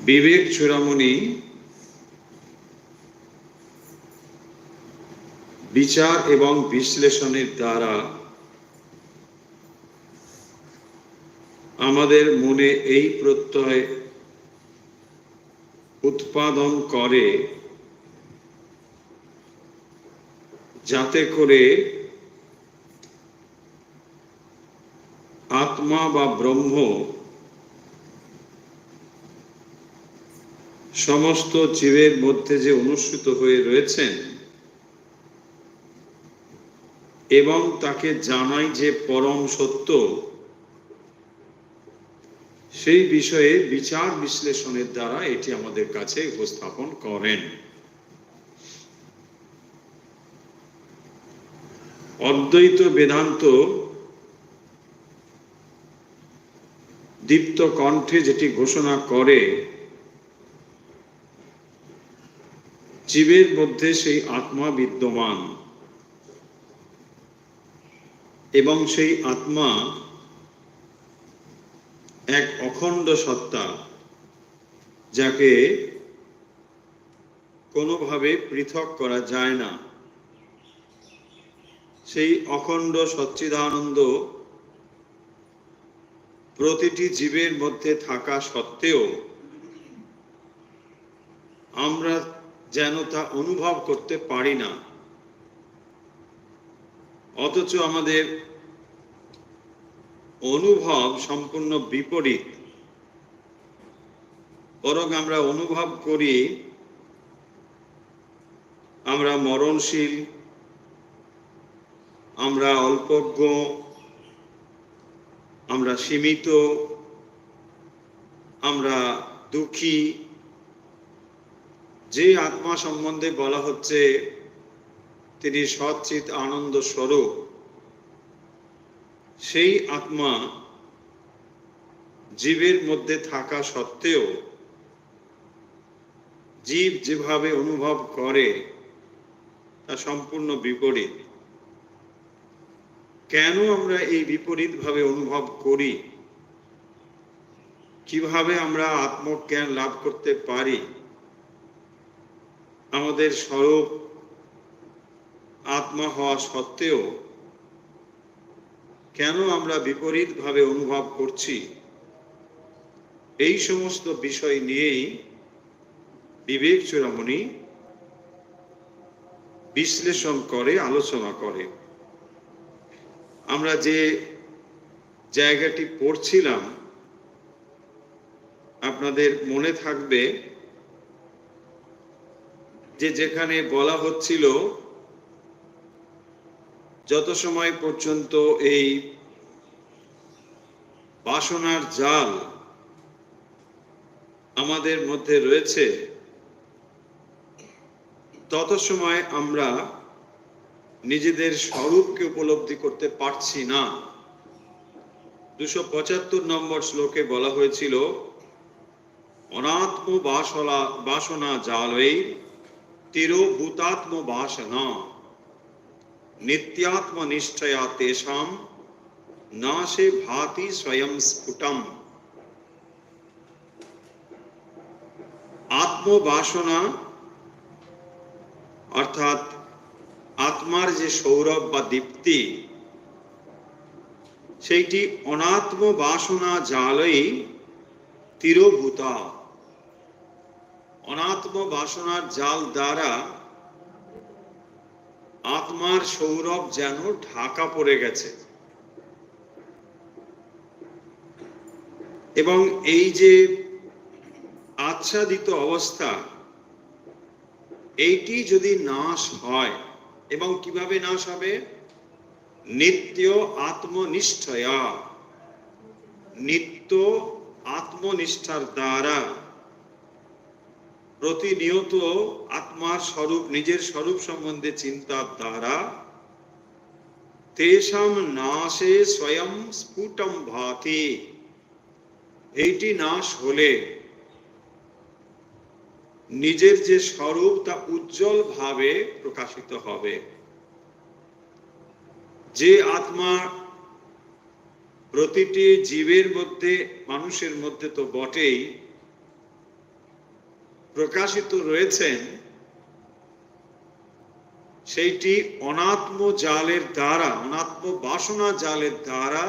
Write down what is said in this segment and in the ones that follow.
বিবেক চূড়ামণি বিচার এবং বিশ্লেষণের দ্বারা আমাদের মনে এই প্রত্যয় উৎপাদন করে যাতে করে আত্মা বা ব্রহ্ম সমস্ত জীবের মধ্যে যে অনুসৃত হয়ে রয়েছেন এবং তাকে জানাই যে পরম সত্য, সেই বিষয়ে বিচার বিশ্লেষণের দ্বারা এটি আমাদের কাছে উপস্থাপন করেন। অদ্বৈত বেদান্ত দীপ্ত কণ্ঠে যেটি ঘোষণা করে, জীবের মধ্যে সেই আত্মা বিদ্যমান এবং সেই আত্মা এক অখণ্ড সত্তা, যাকে কোনোভাবে পৃথক করা যায় না। সেই অখণ্ড সচ্চিদানন্দ প্রতিটি জীবের মধ্যে থাকা সত্ত্বেও আমরা যেন তা অনুভব করতে পারি না, অথচ আমাদের অনুভব সম্পূর্ণ বিপরীত। বরং আমরা অনুভব করি আমরা মরণশীল, আমরা অল্পজ্ঞ, আমরা সীমিত, আমরা দুঃখী। যে আত্মা সম্বন্ধে বলা হচ্ছে তিনি সচ্চিৎ আনন্দ স্বরূপ, সেই আত্মা জীবের মধ্যে থাকা সত্ত্বেও জীব যেভাবে অনুভব করে তা সম্পূর্ণ বিপরীত। কেন আমরা এই বিপরীত ভাবে অনুভব করি? কিভাবে আমরা আত্মজ্ঞান লাভ করতে পারি? আমাদের স্বরূপ আত্মা হওয়া সত্ত্বেও কেন আমরা বিপরীত ভাবে অনুভব করছি? এই সমস্ত বিষয় নিয়েই বিবেক চূড়ামণি বিশ্লেষণ করে, আলোচনা করে। আমরা যে জায়গাটি পড়ছিলাম, আপনাদের মনে থাকবে যে যেখানে বলা হচ্ছিল যত সময় পর্যন্ত এই বাসনার জাল আমাদের মধ্যে রয়েছে, তত সময় আমরা নিজেদের স্বরূপকে উপলব্ধি করতে পারছি না। 275 নম্বর শ্লোকে বলা হয়েছিল, অনাত্ম বাসনা জালৈ তিরোভূতাত্ম বাসনা নিত্যাত্ম নিষ্ঠয়া তেষাম নাশে ভাতি স্বয়ং স্ফুটম। আত্মবাসনা অর্থাৎ আত্মার যে সৌরভ বা দীপ্তি, সেইটি অনাত্ম বাসনা জালই তিরোভূতা। অনাত্ম বাসনার জাল দ্বারা আত্মার সৌরভ যেন ঢাকা পড়ে গেছে, এবং এই যে আচ্ছাদিত অবস্থা, এইটি যদি নাশ হয়, এবং কিভাবে নাশ হবে? নিত্য আত্মনিষ্ঠয়া, নিত্য আত্মনিষ্ঠার দ্বারা, প্রতিনিয়ত আত্মার স্বরূপ, নিজের স্বরূপ সম্বন্ধে চিন্তার দ্বারা, তেষাম নাশে স্বয়ং স্ফুটম ভাতি। এইটি নাশ হলে নিজের যে স্বরূপ তা উজ্জ্বল ভাবে প্রকাশিত হবে। যে আত্মা প্রতিটি জীবের মধ্যে, মানুষের মধ্যে তো বটেই, প্রকাশিত রয়েছেন সেইটি অনাত্ম জালের দ্বারা, অনাত্ম বাসনা জালের দ্বারা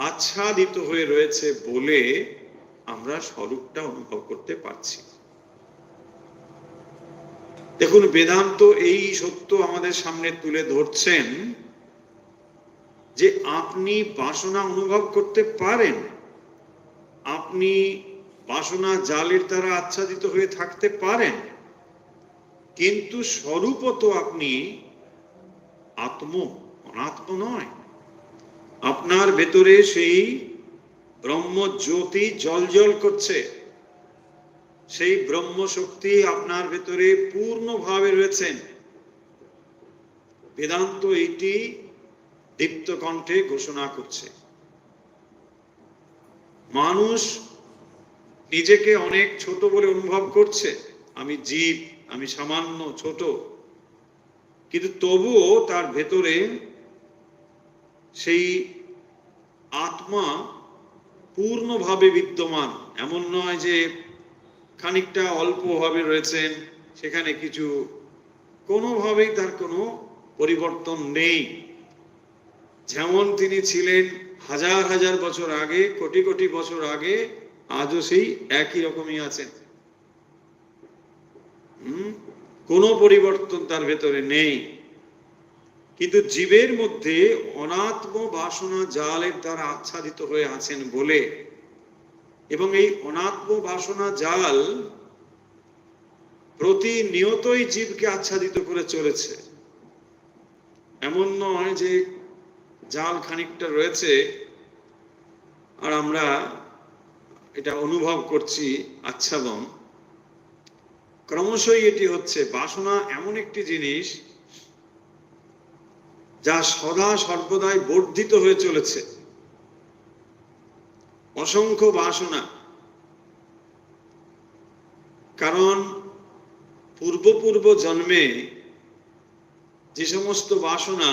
আচ্ছাদিত হয়ে রয়েছে বলে আমরা স্বরূপটা অনুভব করতে পারছি। দেখুন, বেদান্ত এই সত্য আমাদের সামনে তুলে ধরছেন যে আপনি বাসনা অনুভব করতে পারেন, আপনি বাসনা জালের দ্বারা আচ্ছাদিত হয়ে থাকতে পারেন, কিন্তু স্বরূপত আপনি আত্ম, অনাত্ম নয়। আপনার ভেতরে সেই ব্রহ্ম জ্যোতি জ্বলজ্বল করছে, সেই ব্রহ্ম শক্তি আপনার ভেতরে পূর্ণভাবে রয়েছেন। বেদান্ত এইটি দীপ্ত কণ্ঠে ঘোষণা করছে। মানুষ নিজেকে অনেক ছোট বলে অনুভব করছে, আমি জীব, আমি সামান্য ছোট, কিন্তু তবুও তার ভেতরে সেই আত্মা পূর্ণভাবে বিদ্যমান। এমন নয় যে খানিকটা অল্পভাবে রয়েছেন, সেখানে কিছু কোনোভাবেই তার কোনো পরিবর্তন নেই। যেমন তিনি ছিলেন হাজার হাজার বছর আগে, কোটি কোটি বছর আগে, আজও সেই একই রকমই আছেন। কোনো পরিবর্তন তার ভেতরে নেই। কিন্তু জীবের মধ্যে অনাত্ম বাসনা জালের দ্বারা আচ্ছাদিত হয়ে আছেন বলে, এবং এই অনাত্ম বাসনা জাল প্রতিনিয়তই জীবকে আচ্ছাদিত করে চলেছে। এমন নয় যে জাল খানিকটা রয়েছে আর আমরা এটা অনুভব করছি আচ্ছাদন। ক্রমশই এটি হচ্ছে। বাসনা এমন একটি জিনিস যা সদা সর্বদাই বর্ধিত হয়ে চলেছে। অসংখ্য বাসনা, কারণ পূর্ব জন্মে যে সমস্ত বাসনা,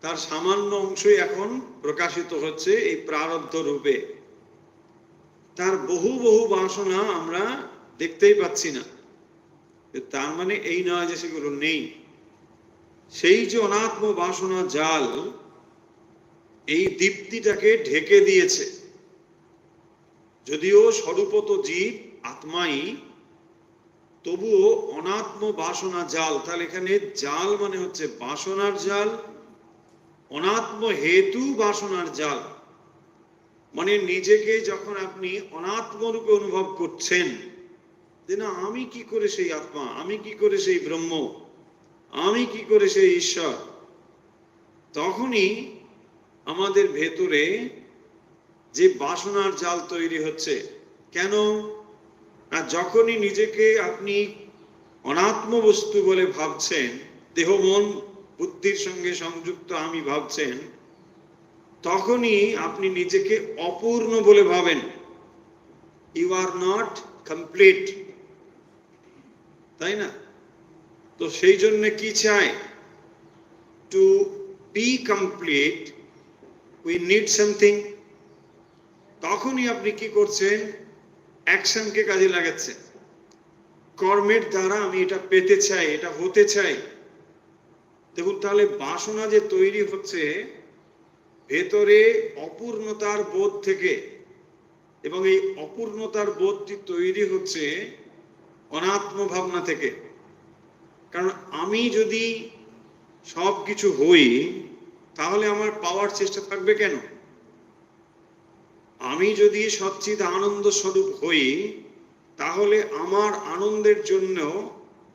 তার সামান্য অংশই এখন প্রকাশিত হচ্ছে এই প্রারব্ধ রূপে। তার বহু বহু বাসনা আমরা দেখতেই পাচ্ছি না, তার মানে এই নয় যে সেগুলো নেই। সেই যে অনাত্ম বাসনা জাল এই দীপ্তিটাকে ঢেকে দিয়েছে। যদিও স্বরূপত জীব আত্মাই, তবুও অনাত্ম বাসনা জাল। তাহলে এখানে জাল মানে হচ্ছে বাসনার জাল, অনাত্ম হেতু বাসনার জাল। মানে নিজেকে যখন আপনি অনাত্ম রূপে অনুভব করছেন যে না, আমি কি করে সেই আত্মা, আমি কি করে সেই ব্রহ্ম, আমি কি করে সেই ঈশ্বর, তখনই আমাদের ভেতরে যে বাসনার জাল তৈরি হচ্ছে। কেন? আর যখনই নিজেকে আপনি অনাত্ম বস্তু বলে ভাবছেন, দেহ মন বুদ্ধির সঙ্গে সংযুক্ত আমি ভাবছেন, তখনই আপনি নিজেকে অপূর্ণ বলে ভাবেন। ইউ আর নট কমপ্লিট, তাই না? তো সেই জন্য কি চাই? To be complete we need something. তখনই আপনি কি করছেন? অ্যাকশনকে কাজে লাগাচ্ছেন। কর্মের দ্বারা আমি এটা পেতে চাই, এটা হতে চাই। দেখুন, তাহলে বাসনা যে তৈরি হচ্ছে ভেতরে অপূর্ণতার বোধ থেকে, এবং এই অপূর্ণতার বোধটি তৈরি হচ্ছে অনাত্ম ভাবনা থেকে। কারণ আমি যদি সব কিছু হই, তাহলে আমার পাওয়ার চেষ্টা থাকবে কেন? আমি যদি সচ্চিদ আনন্দ স্বরূপ হই, তাহলে আমার আনন্দের জন্য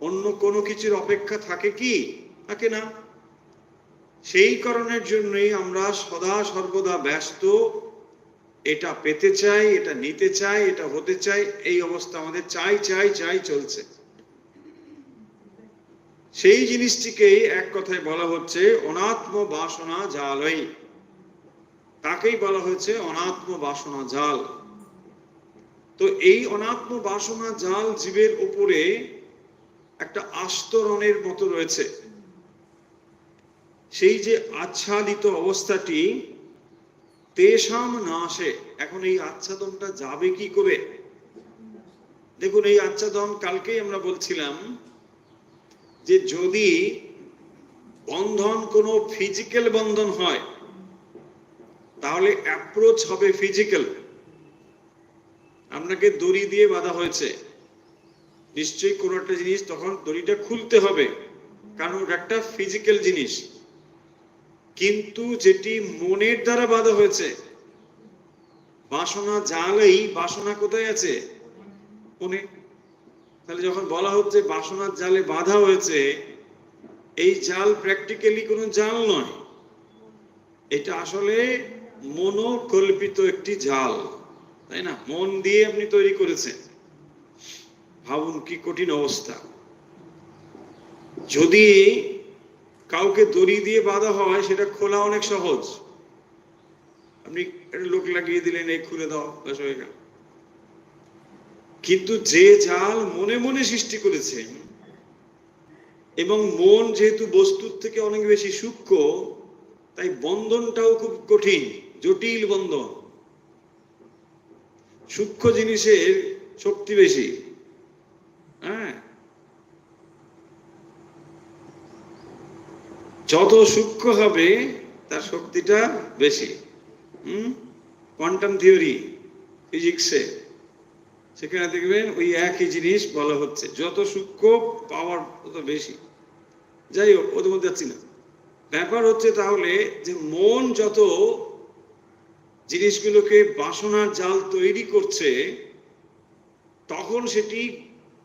অন্য কোনো কিছুর অপেক্ষা থাকে কি? থাকে না। সেই কারণের জন্যই আমরা সদা সর্বদা ব্যস্ত। এটা পেতে চাই, এটা নিতে চাই, এটা হতে চাই, এই অবস্থা আমাদের চাই চাই চাই চলছে। সেই জিনিসটিকেই এক কথায় বলা হচ্ছে অনাত্ম বাসনা জালই। তাকেই বলা হয়েছে অনাত্ম বাসনা জাল। তো এই অনাত্ম বাসনা জাল জীবের উপরে একটা আস্তরণের মতো রয়েছে। সেই যে আচ্ছাদিত অবস্থাটি, তেষাম নাশে। এখন এই আচ্ছাদনটা যাবে কি করে? দেখুন এই আচ্ছাদন কালকেই আমরা বলছিলাম যে যদি বন্ধন কোনো ফিজিক্যাল বন্ধন হয় তাহলে অ্যাপ্রোচ হবে ফিজিক্যাল। আপনাকে দড়ি দিয়ে বাঁধা হয়েছে, নিশ্চয়ই কোনো একটা জিনিস তখন দড়িটা খুলতে হবে, কারণ ওটা একটা ফিজিক্যাল জিনিস। কিন্তু যেটি মনের দ্বারা বাঁধা হয়েছে, বাসনা জালেই, বাসনা কোথায় আছে? মনে। তাহলে যখন বলা হচ্ছে বাসনার জালে বাঁধা হয়েছে, এই জাল প্র্যাকটিক্যালি কোনো জাল নয়, এটা আসলে মনোকল্পিত একটি জাল, তাই না? মন দিয়ে আপনি তৈরি করেছেন। ভাবুন কি কঠিন অবস্থা। যদি কাউকে দড়ি দিয়ে বাঁধা হয় সেটা খোলা অনেক সহজ, আপনি একটা লোক লাগিয়ে দিলেন, এই খুলে দাও, ব্যাস হয়ে গেল। কিন্তু যে জাল মনে মনে সৃষ্টি করেছেন, এবং মন যেহেতু বস্তুর থেকে অনেক বেশি সূক্ষ্ম, তাই বন্ধনটাও খুব কঠিন, জটিল বন্ধন। সূক্ষ্ম জিনিসের শক্তি বেশি। হ্যাঁ, যত সূক্ষ্ম হবে তার শক্তিটা বেশি। কোয়ান্টাম থিওরি, ফিজিক্সে, সেখানে দেখবেন ওই একই জিনিস বলা হচ্ছে, যত সূক্ষ্ম পাওয়ার তত বেশি। যাই হোক, ওদের মধ্যে যাচ্ছি না। ব্যাপার হচ্ছে তাহলে যে মন যত জিনিসগুলোকে বাসনার জাল তৈরি করছে, তখন সেটি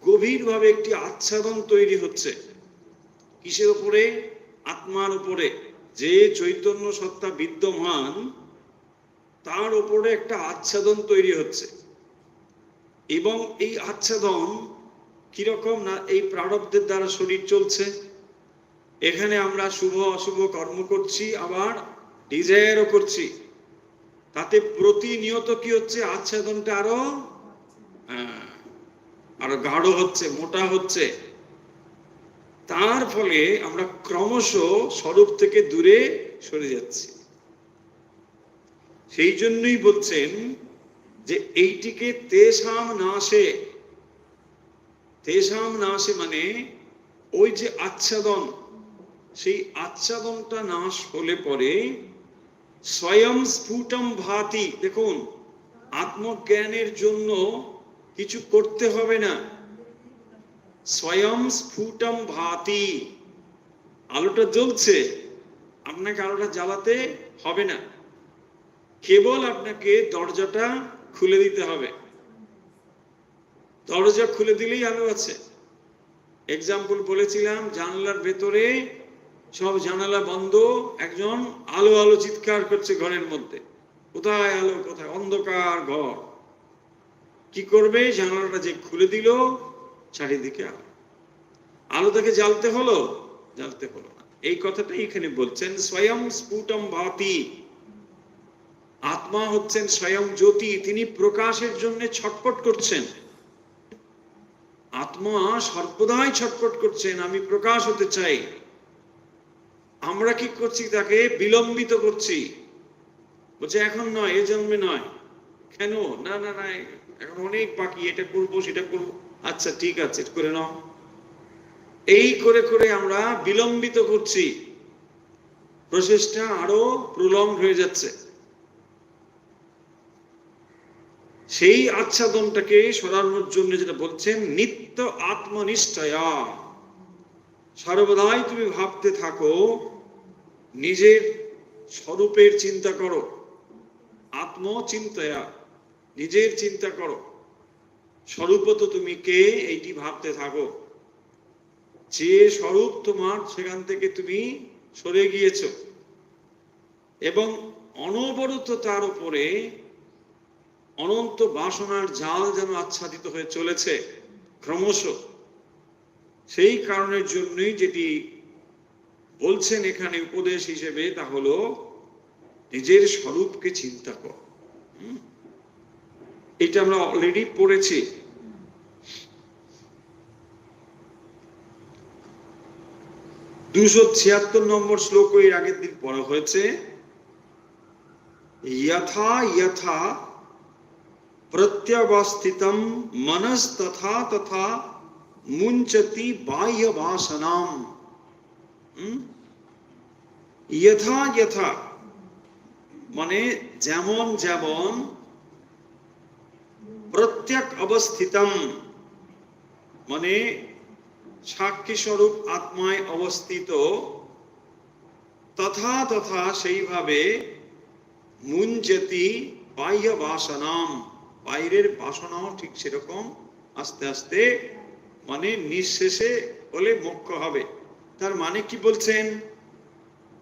গভীরভাবে একটি আচ্ছাদন তৈরি হচ্ছে। কিসের উপরে? আত্মার উপরে। যে চৈতন্য সত্তা বিদ্যমান, তার উপরে একটা আচ্ছাদন তৈরি হচ্ছে। এবং এই আচ্ছাদন কিরকম না, এই প্রারব্ধের দ্বারা শরীর চলছে। এখানে আমরা শুভ অশুভ কর্ম করছি, আবার ডিজায়ারও করছি। তাতে প্রতিনিয়ত কি হচ্ছে? আচ্ছাদনটা আরো গাঢ় হচ্ছে, মোটা হচ্ছে। তার ফলে আমরা ক্রমশ স্বরূপ থেকে দূরে সরে যাচ্ছি। সেই জন্যই বলছেন যে এইটিকে তেষাম নাশে। তেষাম নাশে মানে ওই যে আচ্ছাদন, সেই আচ্ছাদনটা নাশ হলে পরে স্বয়ং স্ফুটম ভাতি। দেখুন, আত্মজ্ঞানের জন্য কিছু করতে হবে না। স্বয়ং স্ফুটম ভাতি, আলোটা জ্বলছে, আপনাকে আলোটা জ্বালাতে হবে না, কেবল আপনাকে দরজাটা খুলে দিতে হবে। দরজা খুলে দিলেই আলো আছে। এক্সাম্পল বলেছিলাম, জানালার ভেতরে সব জানালা বন্ধ, একজন আলো আলো চিৎকার করছে ঘরের মধ্যে, কোথায় আলো, কোথায়? অন্ধকার ঘর। কি করবে? জানালাটা যে খুলে দিল, চারিদিকে আলো। আলো তাকে জ্বালতে হলো? জ্বালতে হলো না। এই কথাটাই এখানে বলছেন, স্বয়ং স্ফুটম ভাতি। আত্মা হচ্ছেন স্বয়ং জ্যোতি, তিনি প্রকাশের জন্য ছটপট করছেন। আত্মা সর্বদাই ছটপট করছেন, আমি প্রকাশ হতে চাই। আমরা কি করছি? তাকে বিলম্বিত করছি। বলছে এখন নয়, এ জন্মে নয়। কেন? না না না, এখন অনেক বাকি, এটা করবো সেটা করবো। আচ্ছা ঠিক আছে, করে নাও। এই করে করে আমরা বিলম্বিত করছি, প্রসেসটা আরো প্রলং হয়ে যাচ্ছে। সেই আচ্ছাদনটাকে সরানোর জন্য যেটা বলছেন, নিত্য আত্মনিষ্ঠায়া। সর্বদাই তুমি ভাবতে থাকো, নিজের স্বরূপের চিন্তা করো। আত্মচিন্তয়া, নিজের চিন্তা করো, স্বরূপত তুমি কে, এইটি ভাবতে থাকো। যে স্বরূপ তোমার, সেখান থেকে তুমি সরে গিয়েছ, এবং অনবরত তার উপরে অনন্ত বাসনার জাল যেন আচ্ছাদিত হয়ে চলেছে ক্রমশ। সেই কারণের জন্যই যেটি বলছেন এখানে উপদেশ হিসেবে, তা হলো নিজের স্বরূপকে চিন্তা কর। এটা আমরা অলরেডি পড়েছি। 276 নম্বর শ্লোক এর আগের দিন পড়া হয়েছে। যথা যথা प्रत्यवस्थितम मनस तथा तथा मुंचति बाह्य वासनाम यथा यथा মানে যেমন যেমন প্রত্যক অবস্থিতম মানে সাক্ষী স্বরূপ আত্মায় অবস্থিত তথা তথা সেইভাবে মুঞ্জতি বাহ্য বাসনাম বাইরের বাসনাও ঠিক সেরকম আস্তে আস্তে মানে নিঃশেষে হলে মোক্ষ হবে। তার মানে কি বলছেন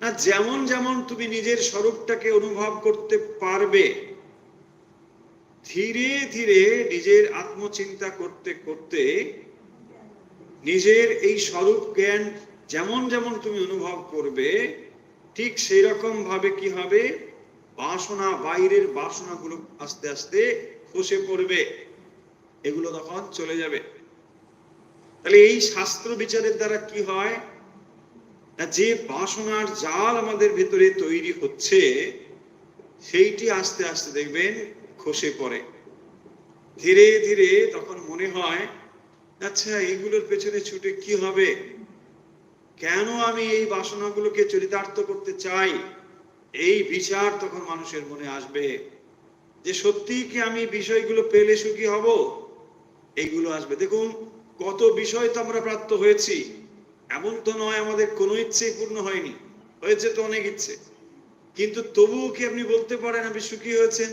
না, যেমন যেমন তুমি নিজের স্বরূপটাকে অনুভব করতে পারবে, ধীরে ধীরে নিজের আত্মচিন্তা করতে করতে নিজের এই স্বরূপ জ্ঞান যেমন যেমন তুমি অনুভব করবে, ঠিক সেই রকম ভাবে কি হবে, বাসনা বাইরের বাসনাগুলো আস্তে আস্তে খসে পড়বে, এগুলো তখন চলে যাবে। তাহলে এই শাস্ত্র বিচারের দ্বারা কি হয় না, যে বাসনার জাল আমাদের ভেতরে তৈরি হচ্ছে সেইটি আস্তে আস্তে দেখবেন খসে পড়ে ধীরে ধীরে। তখন মনে হয় আচ্ছা এগুলোর পেছনে ছুটে কি হবে, কেন আমি এই বাসনাগুলোকে চরিতার্থ করতে চাই, এই বিচার তখন মানুষের মনে আসবে যে সত্যি কি আমি বিষয়গুলো পেলে সুখী হব, এইগুলো আসবে। দেখুন কত বিষয় তো আমরা প্রাপ্ত হয়েছি, এমন তো নয় আমাদের কোনো ইচ্ছেই পূর্ণ হয়নি, হয়েছে তো অনেক ইচ্ছে, কিন্তু তবুও কি আপনি বলতে পারেন আপনি সুখী হয়েছেন?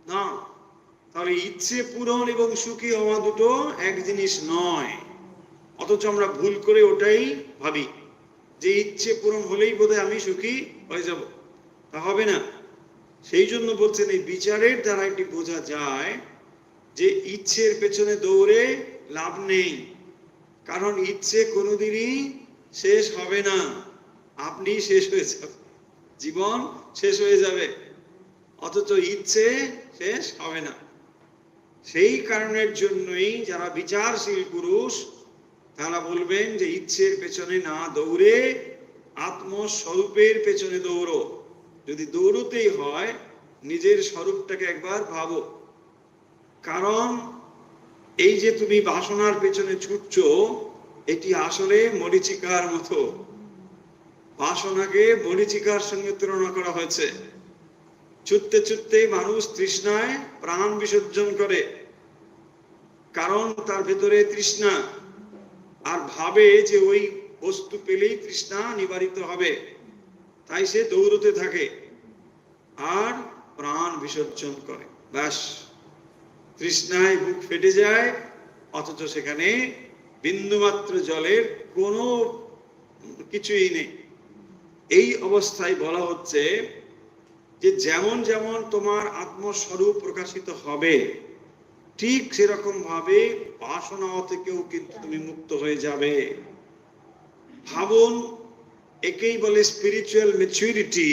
না। তাহলে ইচ্ছে পূরণ এবং সুখী হওয়া দুটো এক জিনিস নয়, অথচ আমরা ভুল করে ওটাই ভাবি যে ইচ্ছে পূরণ হলেই বোধহয় আমি সুখী হয়ে যাব। তা হবে না। সেই জন্য বলছেন এই বিচারের দ্বারা এটি বোঝা যায় যে ইচ্ছের পেছনে দৌড়ে লাভ নেই, কারণ ইচ্ছে কোনোদিনই শেষ হবে না, আপনি শেষ হয়ে যাবে, জীবন শেষ হয়ে যাবে, অথচ ইচ্ছে শেষ হবে না। সেই কারণের জন্যই যারা বিচারশীল পুরুষ তারা বলবেন যে ইচ্ছের পেছনে না দৌড়ে আত্মস্বরূপের পেছনে দৌড়ো। যদি দৌড়তেই হয় নিজের স্বরূপটাকে একবার ভাবো, কারণ এই যে তুমি বাসনার পেছনে ছুটছ এটি আসলে মরীচিকার মতো। বাসনাকে মরীচিকার সঙ্গে তুলনা করা হয়েছে। ছুটতে ছুটতে মানুষ তৃষ্ণায় প্রাণ বিসর্জন করে, কারণ তার ভেতরে তৃষ্ণা, আর ভাবে যে ওই বস্তু পেলেই তৃষ্ণা নিবারিত হবে, তাই সে দৌড়তে থাকে আর প্রাণ বিসর্জন করে। ব্যাস, তৃষ্ণায় বুক ফেটে যায়, অথচ সেখানে বিন্দুমাত্র জলের কোনো কিছুই নেই। এই অবস্থায় বলা হচ্ছে যে যেমন যেমন তোমার আত্মস্বরূপ প্রকাশিত হবে ঠিক সেরকম ভাবে বাসনা থেকেও কিন্তু তুমি মুক্ত হয়ে যাবে। ভাবুন, একেই বলে স্পিরিচুয়াল ম্যাচুরিটি,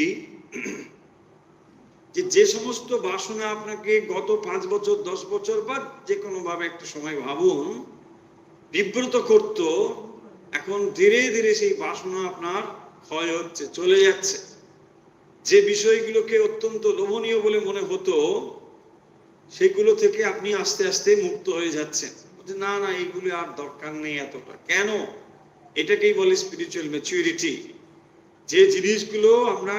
যে সমস্ত বাসনা আপনাকে গত 5 বছর 10 বছর বা যে কোনো ভাবে একটা সময় ভাবুন বিব্রত করত, এখন ধীরে ধীরে সেই বাসনা আপনার ক্ষয় হচ্ছে, চলে যাচ্ছে। যে বিষয়গুলোকে অত্যন্ত লোভনীয় বলে মনে হতো সেগুলো থেকে আপনি আস্তে আস্তে মুক্ত হয়ে যাচ্ছেন। না না, এইগুলো আর দরকার নেই এতটা। কেন? এটাকেই বলে স্পিরিচুয়াল ম্যাচুরিটি। যে জিনিসগুলো আমরা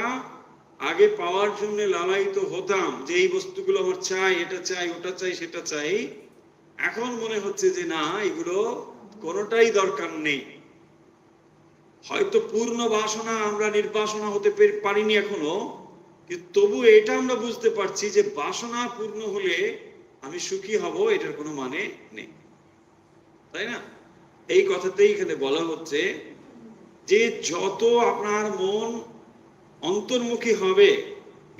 আগে পাওয়ার জন্য লালায়িত হতাম, যে এই বস্তুগুলো আমার চাই, এটা চাই, ওটা চাই, সেটা চাই, এখন মনে হচ্ছে যে না, এগুলো কোনোটাই দরকার নেই। হয়তো পূর্ণ বাসনা আমরা নির্বাসনা হতে পারিনি এখনো, কিন্তু তবু এটা আমরা বুঝতে পারছি যে বাসনা পূর্ণ হলে আমি সুখী হব, এটার কোনো মানে নেই, তাই না? এই কথাতেই এখানে বলা হচ্ছে যে যত আপনার মন অন্তর্মুখী হবে,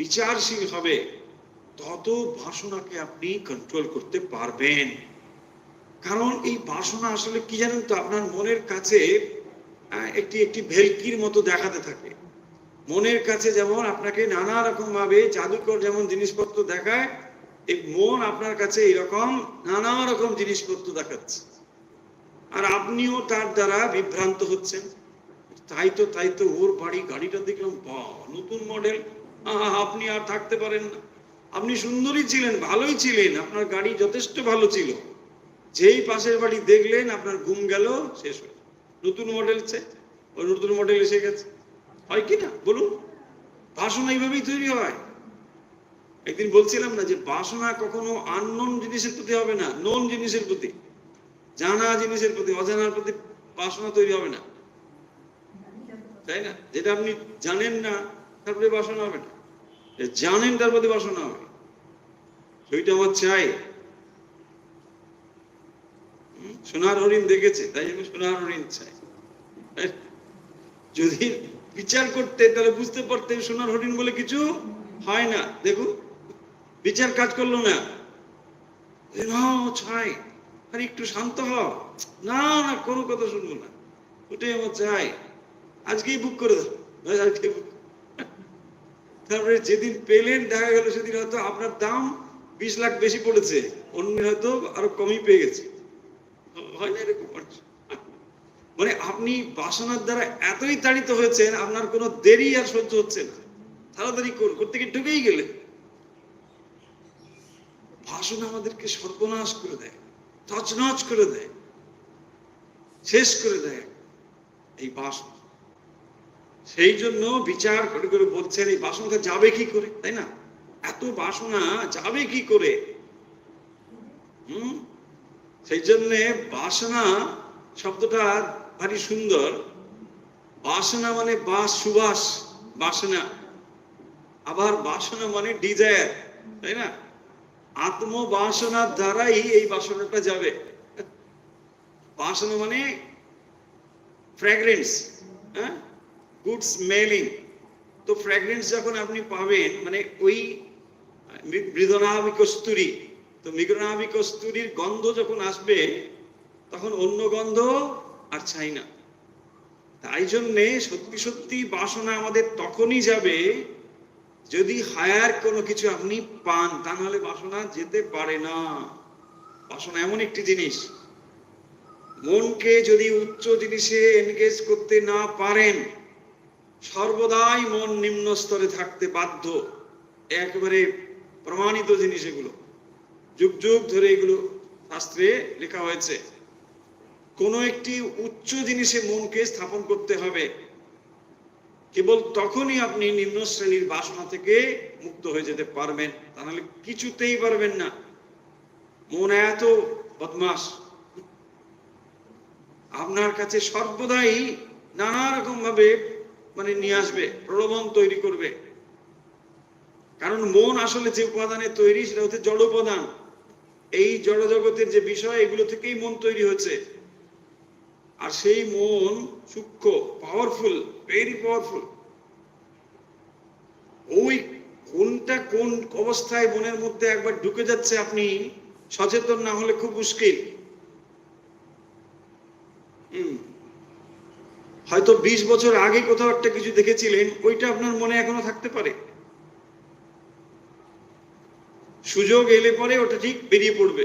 বিচারশীল হবে, তত বাসনাকে আপনি কন্ট্রোল করতে পারবেন। কারণ এই বাসনা আসলে কি জানেন তো, আপনার মনের কাছে একটি একটি ভেলকির মতো দেখাতে থাকে। মনের কাছে যেমন আপনাকে নানা রকম ভাবে জাদুকর যেমন জিনিসপত্র দেখায়, এই মন আপনার কাছে এরকম নানা রকম জিনিসপত্র দেখাচ্ছে, আর আপনিও তার দ্বারা বিভ্রান্ত হচ্ছেন। তাই তো ওর বাড়ি গাড়িটা দেখলাম, বাহ নতুন মডেল, আপনি আর থাকতে পারেন না। আপনি সুন্দরী ছিলেন, ভালোই ছিলেন, আপনার গাড়ি যথেষ্ট ভালো ছিল, যেই পাশের বাড়ি দেখলেন আপনার ঘুম গেল, শেষ হয়ে নতুন মডেল ওই নতুন মডেল এসে গেছে। হয় কি না বলুন? বাসনা এইভাবেই তৈরি হয়। একদিন বলছিলাম না যে বাসনা কখনো আননোন জিনিসের প্রতি হবে না, নোন জিনিসের প্রতি, জানা জিনিসের প্রতি, অজানার প্রতি বাসনা তৈরি হবে না, তাই না? যেটা আপনি জানেন না তারপরে বাসনা হবে না, জানেন তার প্রতি বাসনা হবে। সেইটা আমার চাই। সোনার হরিণ দেখেছে, তাই আমি সোনার হরিণ চাই। যদি বিচার করতে তাহলে বুঝতে পারতেন সোনার হরিণ বলে কিছু হয় না। দেখুন, বিচার কাজ করলো না, চাই, আরে একটু শান্ত হও, না না কোনো কথা শুনবো না, ওটাই আমার চাই, আজকেই বুক করে দাও, আজকে বুক। তারপরে যেদিন পেলেন দেখা গেল সেদিন হয়তো আপনার দাম 20 লাখ বেশি পড়েছে, অন্য হয়তো আরো কমই পেয়ে গেছে। হয় না এরকম? মানে আপনি বাসনার দ্বারা এতই তাড়িত হয়েছেন, আপনার কোনো দেরি আর সহ্য হচ্ছে না, তাড়াতাড়ি করতে গিয়ে ঢুকেই গেলে। বাসনা আমাদেরকে সর্বনাশ করে দেয়, তছনছ করে দেয়, শেষ করে দেয় এই বাসনা। সেই জন্য বিচার করে করে বলছেন এই বাসনাটা যাবে কি করে, তাই না? এত বাসনা যাবে কি করে? সেই জন্যে বাসনা শব্দটা ভারী সুন্দর। বাসনা মানে সুবাস, বাসনা। আবার বাসনা মানে ডিজায়ার, তাই না? আত্মবাসনার দ্বারাই এই বাসনাটা যাবে। বাসনা মানে ফ্র্যাগ্রেন্স, হ্যাঁ, গুড স্মেলিং। তো ফ্র্যাগ্রেন্স যখন আপনি পাবেন, মানে ওই মৃদনাভি কস্তুরী, তো মৃদনাভি কস্তুরীর গন্ধ যখন আসবে তখন অন্য গন্ধ আর চাই না। তাই জন্যে সত্যি সত্যি বাসনা আমাদের তখনই যাবে যদি হায়ার কোনো কিছু আপনি পান, তা নাহলে বাসনা যেতে পারে না। বাসনা এমন একটি জিনিস, মনকে যদি উচ্চ জিনিসে এনগেজ করতে না পারেন, সর্বদাই মন নিম্ন স্তরে থাকতে বাধ্য। একেবারে প্রমাণিত জিনিস এগুলো, যুগ যুগ ধরে এগুলো শাস্ত্রে লেখা হয়েছে। কোন একটি উচ্চ জিনিসে মনকে স্থাপন করতে হবে, কেবল তখনই আপনি নিম্ন শ্রেণীর বাসনা থেকে মুক্ত হয়ে যেতে পারবেন, তা নাহলে কিছুতেই পারবেন না। মন এত বদমাস, আপনার কাছে সর্বদাই নানা রকম ভাবে মানে নিয়ে আসবে, প্রলোভন তৈরি করবে। কারণ মন আসলে যে উপাদানে তৈরি সেটা হচ্ছে জড় উপাদান। এই জড় জগতের যে বিষয়, এগুলো থেকেই মন তৈরি হয়েছে। আর সেই মন সূক্ষ্ম, পাওয়ারফুল, ভেরি পাওয়ারফুল। ওই কোনটা কোন অবস্থায় মনের মধ্যে একবার ঢুকে যাচ্ছে, আপনি সচেতন না হলে খুব মুশকিল। হয়তো 20 বছর আগে কোথাও একটা কিছু দেখেছিলেন, ওইটা আপনার মনে এখনো থাকতে পারে, সুযোগ এলে পরে ওটা ঠিক বেরিয়ে পড়বে,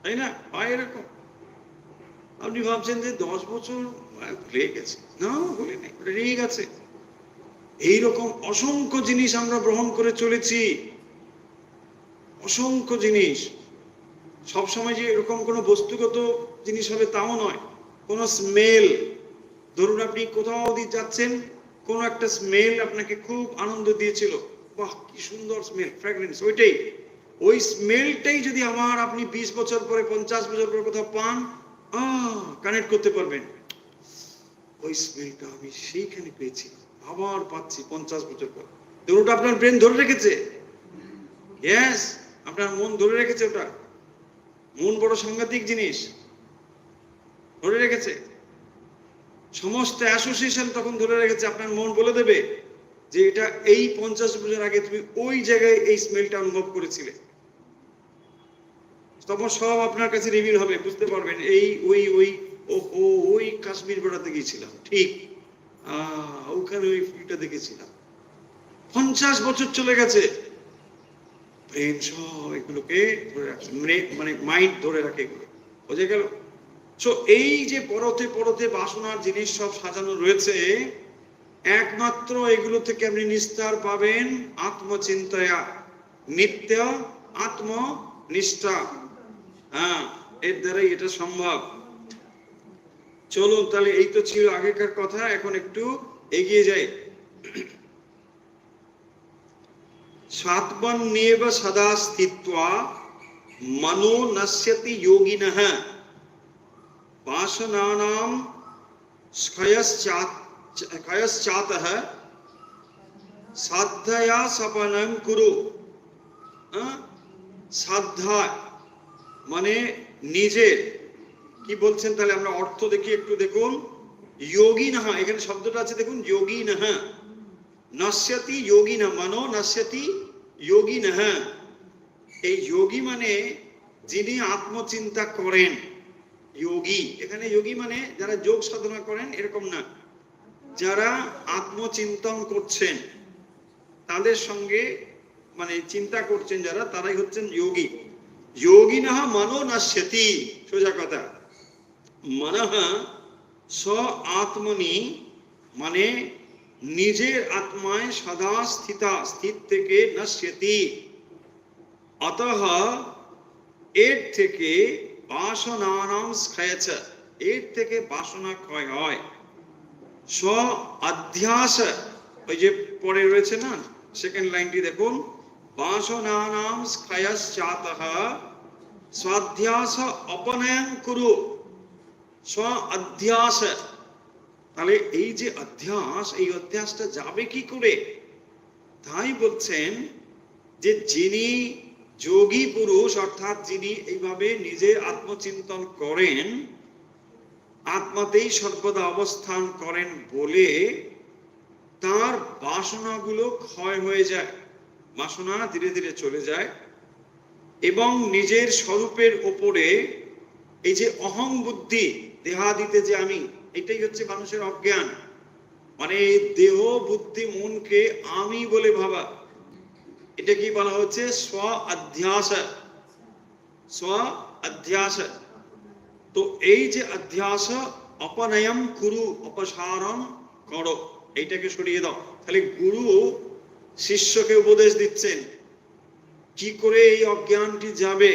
তাই না? হয় এরকম। আপনি ভাবছেন যে 10 বছর ভুলে গেছে, না ভুলে নেই, ওটা রেগে গেছে। এইরকম অসংখ্য জিনিস আমরা গ্রহণ করে চলেছি, অসংখ্য জিনিস। সবসময় যে এরকম কোনো বস্তুগত জিনিস হবে তাও নয়, কোনো স্মেল, ধরুন আপনি কোথাও দিয়ে যাচ্ছেন, কোনো একটা স্মেল আপনাকে খুব আনন্দ দিয়েছিল, বাহ কি সুন্দর স্মেল, ফ্র্যাগ্রেন্স, ওইটাই, ওই স্মেলটাই যদি আপনি 20 বছর পরে, 50 বছর পরে কোথাও পান, কানেক্ট করতে পারবেন, ওই স্মেলটা আমি সেইখানে পেয়েছি, আবার পাচ্ছি 50 বছর পর। ওটা আপনার ব্রেন ধরে রেখেছে, ইয়েস, আপনার মন ধরে রেখেছে। ওটা মন বড় সাংঘাতিক জিনিস, ধরে রেখেছে। সমস্ত অ্যাসোসিয়েশন তখন ধরে রেখেছে। আপনার মন বলে দেবে যে এটা এই 50 বছর আগে তুমি ওই জায়গায় এই স্মেলটা অনুভব করেছিলে। তখন সব আপনার কাছে রিভিল হবে, বুঝতে পারবেন এই ওই ওই ওই কাশ্মীর বেড়াতে গিয়েছিলাম, ঠিক ওখানে ওই ফিল্মটা দেখেছিলাম, 50 বছর চলে গেছে। ব্রেন সব এগুলোকে ধরে রাখছে, মানে মাইন্ড ধরে রাখে এগুলো, বোঝা গেল? সো এই যে পরতে পরতে বাসনার জিনিস সব সাজানো রয়েছে, একমাত্র এগুলো থেকে আপনি নিস্তার পাবেন আত্মচিন্তয়া, নিত্য আত্মনিষ্ঠা। হ্যাঁ, এর দ্বারাই এটা সম্ভব। চলুন তাহলে, এই তো ছিল আগেকার কথা, এখন একটু এগিয়ে যাই। সাত্মন্যেব সদা স্থিত্বা মনো নশ্যতি যোগিনঃ বাসনানাম ক্ষয়শ্চাতঃ সাধ্যয়া সপনম কুরু। সাধ্যা মানে নিজের, কি বলছেন তাহলে আমরা অর্থ দেখি একটু দেখুন। যোগিনঃ, এখানে শব্দটা আছে দেখুন, যোগিনঃ। নশ্যতি যোগিনঃ, মনো নশ্যতি যোগিনঃ। এই যোগী মানে যিনি আত্মচিন্তা করেন, যোগী। এখানে যোগী মানে যারা যোগ সাধনা করেন এরকম না, যারা আত্মচিন্তন করছেন, তাদের সঙ্গে মানে চিন্তা করছেন যারা, তারাই হচ্ছেন যোগী। যোগিনঃ মনো নশ্যতি, সোজা কথা। মনঃ স আত্মনি মানে নিজের আত্মায় সদা স্থিতা, স্থিত থেকে নশ্যতি, অতঃ এর থেকে বাসনানাম ক্ষয়চ, এর থেকে বাসনা ক্ষয় হয়। স্ব অধ্যাস, ওই যে পরে রয়েছে না সেকেন্ড লাইনটি দেখুন, বাসনানাম ক্ষয়শ্চাতঃ স্বাধ্যাস অপনয়ন কুরু। স্ব অধ্যাস, তাহলে এই যে অধ্যাস, এই অধ্যাসটা যাবে কি করে? তাই বলছেন যে যিনি যোগী পুরুষ, অর্থাৎ যিনি এইভাবে নিজের আত্মচিন্তন করেন, আত্মাতেই সর্বদা অবস্থান করেন বলে তার বাসনাগুলো ক্ষয় হয়ে যায়, বাসনা ধীরে ধীরে চলে যায়, এবং নিজের স্বরূপের ওপরে এই যে অহং বুদ্ধি, দেহাদিতে যে আমি, এটাই হচ্ছে মানুষের অজ্ঞান। মানে দেহ বুদ্ধি মনকে আমি বলে ভাবা, এটা কি বলা হচ্ছে? স্ব অধ্যাস, স্ব অধ্যাস। তো এই যে অধ্যাস, অপনয়ম কুরু, অপসারণ করো, এইটাকে সরিয়ে দাও। তাহলে গুরু শিষ্যকে উপদেশ দিচ্ছেন কি করে এই অজ্ঞানটি যাবে,